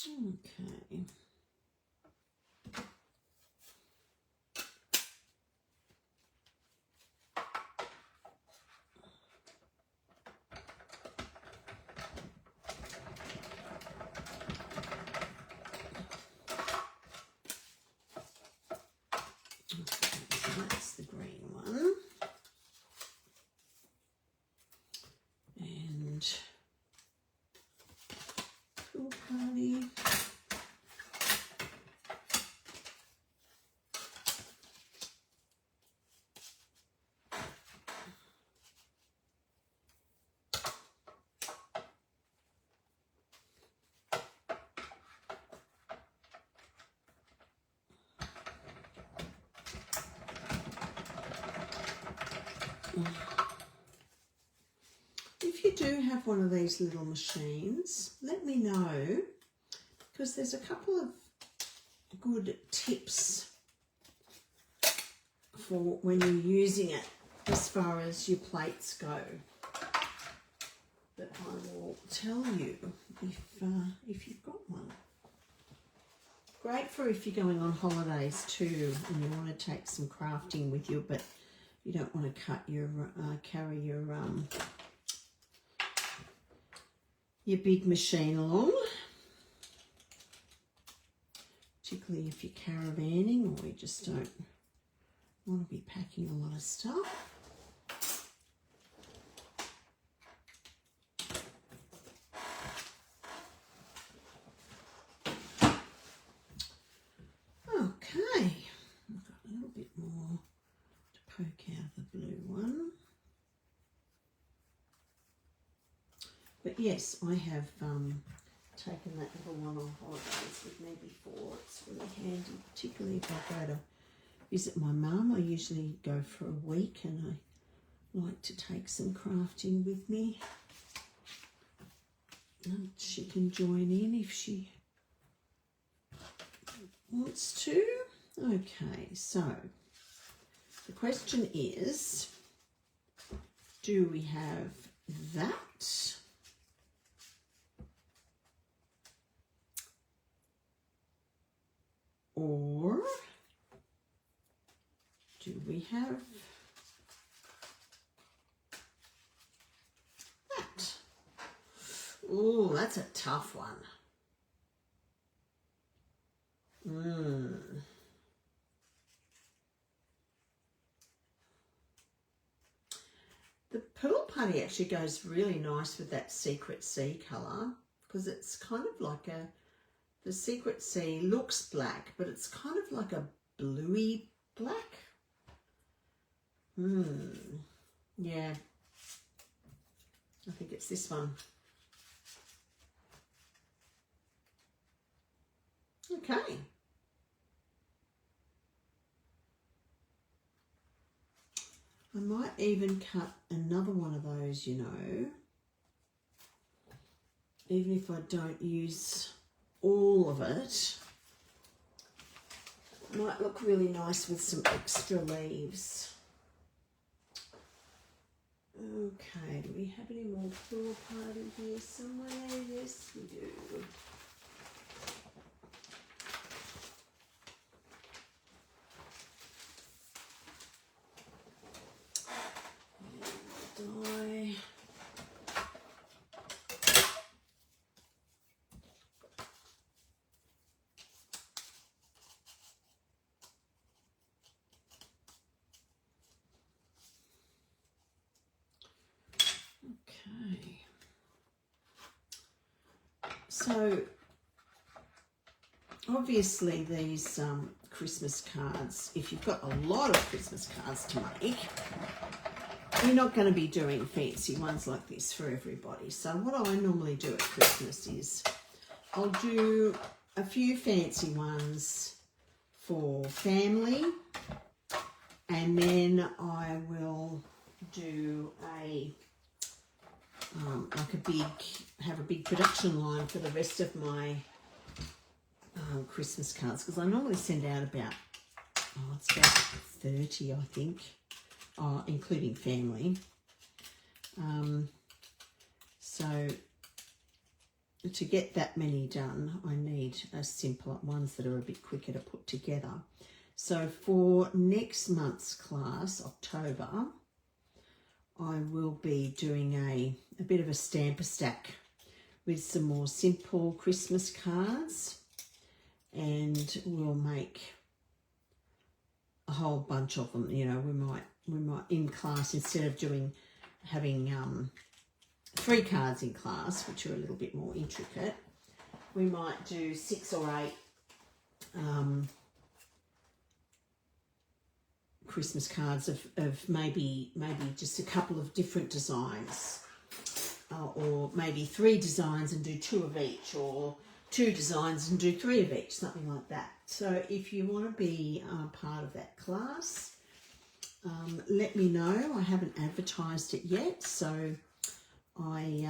Okay. So that's the green one. And pool party. if you do have one of these little machines, let me know, because there's a couple of good tips for when you're using it as far as your plates go that I will tell you if you've got one. Great for if you're going on holidays too and you want to take some crafting with you, but you don't want to carry your big machine along, particularly if you're caravanning or you just don't want to be packing a lot of stuff. Okay, I've got a little bit more to poke out of the blue one. But yes, I have taken that little one on holidays with me before. It's really handy, particularly if I go to visit my mum. I usually go for a week and I like to take some crafting with me. And she can join in if she wants to. Okay, so the question is, do we have that? Or do we have that? Oh, that's a tough one. The Pearl Putty actually goes really nice with that Secret Sea colour, because it's kind of like the Secret Sea looks black, but it's kind of like a bluey black. Yeah, I think it's this one. Okay. I might even cut another one of those, you know, even if I don't use all of it. It might look really nice with some extra leaves. Okay, do we have any more Pearl Party here somewhere? Yes, we do. Die. Okay. So obviously these Christmas cards, if you've got a lot of Christmas cards to make, you're not going to be doing fancy ones like this for everybody. So what I normally do at Christmas is I'll do a few fancy ones for family, and then I will do have a big production line for the rest of my Christmas cards, because I normally send out about, it's about 30, I think. Including family. So to get that many done, I need simpler ones that are a bit quicker to put together. So for next month's class, October, I will be doing a bit of a stamper stack with some more simple Christmas cards, and we'll make a whole bunch of them. You know, we might in class, instead of having 3 cards in class, which are a little bit more intricate, we might do 6 or 8 Christmas cards of maybe just a couple of different designs, or maybe 3 designs and do 2 of each, or 2 designs and do 3 of each, something like that. So if you want to be part of that class, let me know. I haven't advertised it yet, so I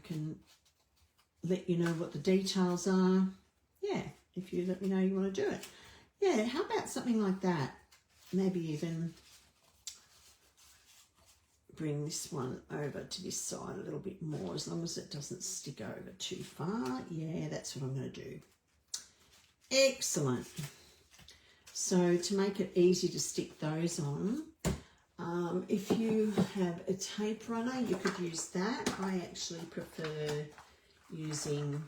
can let you know what the details are. Yeah, if you let me know you want to do it. Yeah, how about something like that? Maybe even bring this one over to this side a little bit more, as long as it doesn't stick over too far. Yeah, that's what I'm going to do. Excellent. So to make it easy to stick those on, if you have a tape runner, you could use that. I actually prefer using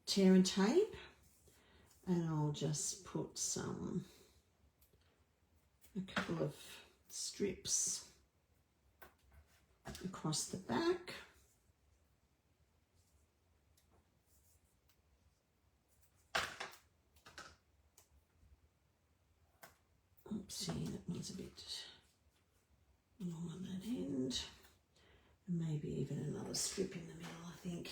tear and tape, and I'll just put a couple of strips across the back. Oopsie, that one's a bit long on that end. And maybe even another strip in the middle, I think.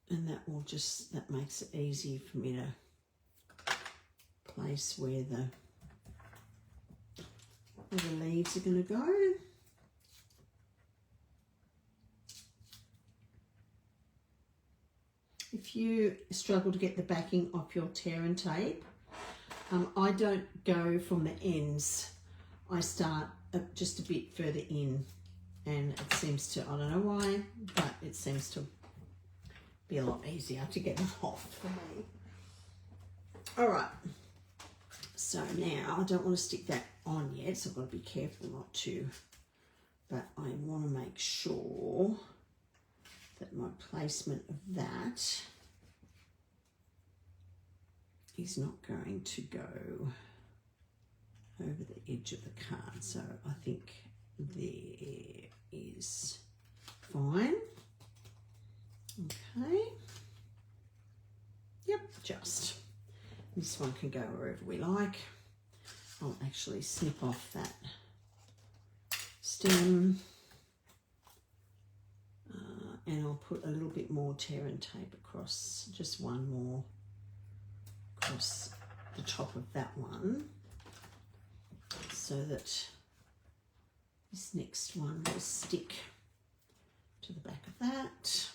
And that makes it easy for me to place where the leaves are going to go. If you struggle to get the backing off your tear and tape, I don't go from the ends. I start just a bit further in, and it seems to, I don't know why, but it seems to be a lot easier to get them off for me. All right, so now I don't want to stick that on yet, so I've got to be careful not to, but I want to make sure that my placement of that is not going to go over the edge of the card. So I think there is fine. Okay. Yep, just. This one can go wherever we like. I'll actually snip off that stem. And I'll put a little bit more tear and tape across, just one more across the top of that one, so that this next one will stick to the back of that.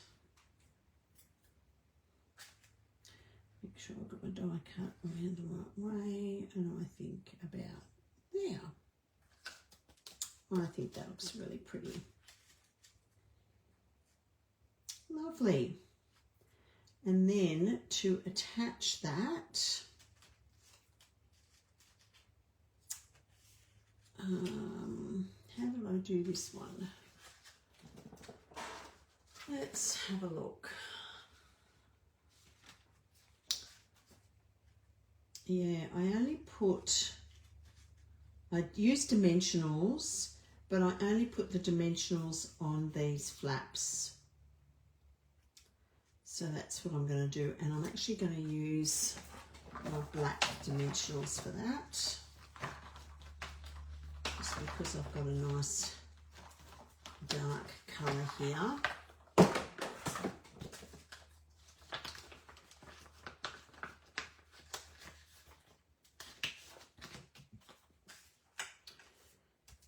Make sure I've got my die cut around the right way, and I think about there. I think that looks really pretty. Lovely. And then to attach that, how do I do this one? Let's have a look. Yeah, I use dimensionals, but I only put the dimensionals on these flaps. So that's what I'm going to do, and I'm actually going to use my black dimensionals for that, just because I've got a nice dark colour here.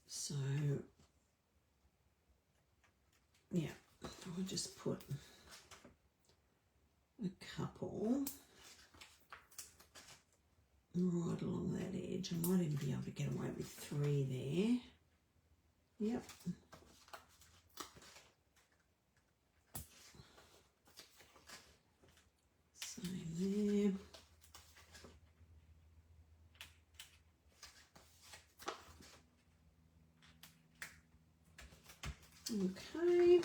So yeah, I'll just put a couple right along that edge. I might even be able to get away with 3 there. Yep. Same there. Okay.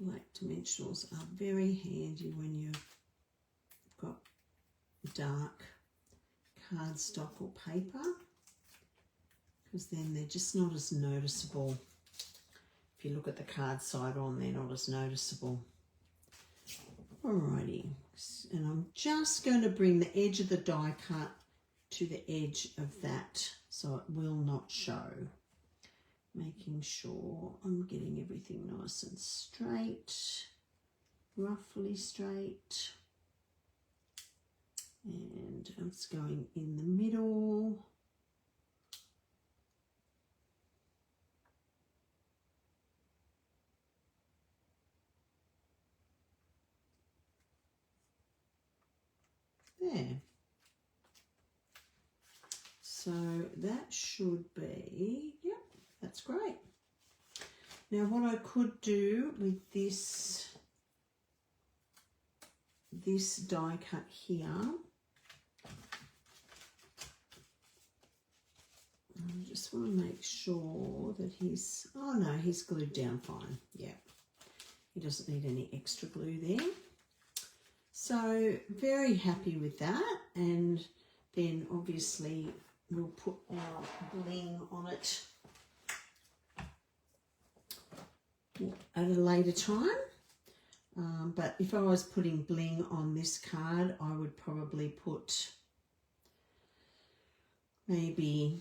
Black dimensionals are very handy when you've got dark cardstock or paper, because then they're just not as noticeable. If you look at the card side on, they're not as noticeable. Alrighty, and I'm just going to bring the edge of the die cut to the edge of that so it will not show. Making sure I'm getting everything nice and straight. roughly straight. And it's going in the middle. There. So that should be, yep, that's great. Now what I could do with this die cut here, I just want to make sure that he's, oh no, he's glued down fine. Yeah, he doesn't need any extra glue there. So very happy with that. And then obviously we'll put our bling on it at a later time. But if I was putting bling on this card, I would probably put maybe,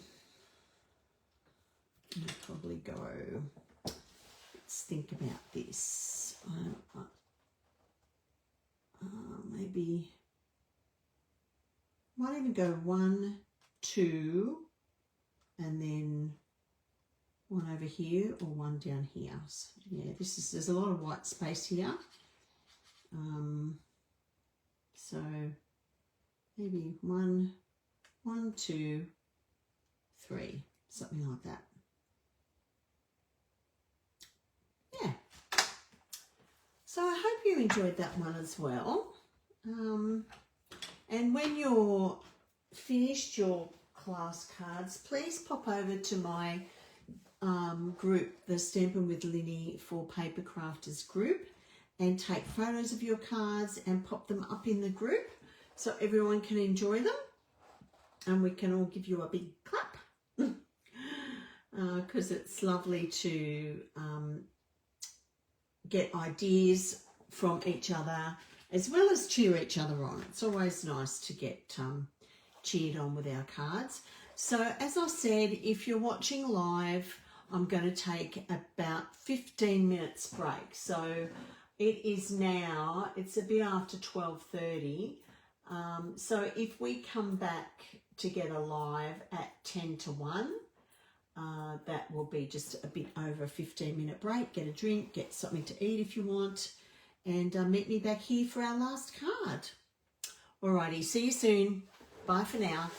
I'd probably go, let's think about this. Maybe, might even go 1, 2, and then 1 over here or 1 down here. So, yeah, there's a lot of white space here. So maybe 1, 2, 3, something like that. Yeah. So I hope you enjoyed that one as well. And when you're finished your class cards, please pop over to my group, the Stampin' with Linny for Paper Crafters group, and take photos of your cards and pop them up in the group so everyone can enjoy them, and we can all give you a big clap because it's lovely to get ideas from each other as well as cheer each other on. It's always nice to get cheered on with our cards. So as I said, if you're watching live, I'm going to take about 15 minutes break. So it is now, it's a bit after 12:30. So if we come back together live at 10 to 1, that will be just a bit over a 15-minute break. Get a drink, get something to eat if you want, and meet me back here for our last card. Alrighty, see you soon. Bye for now.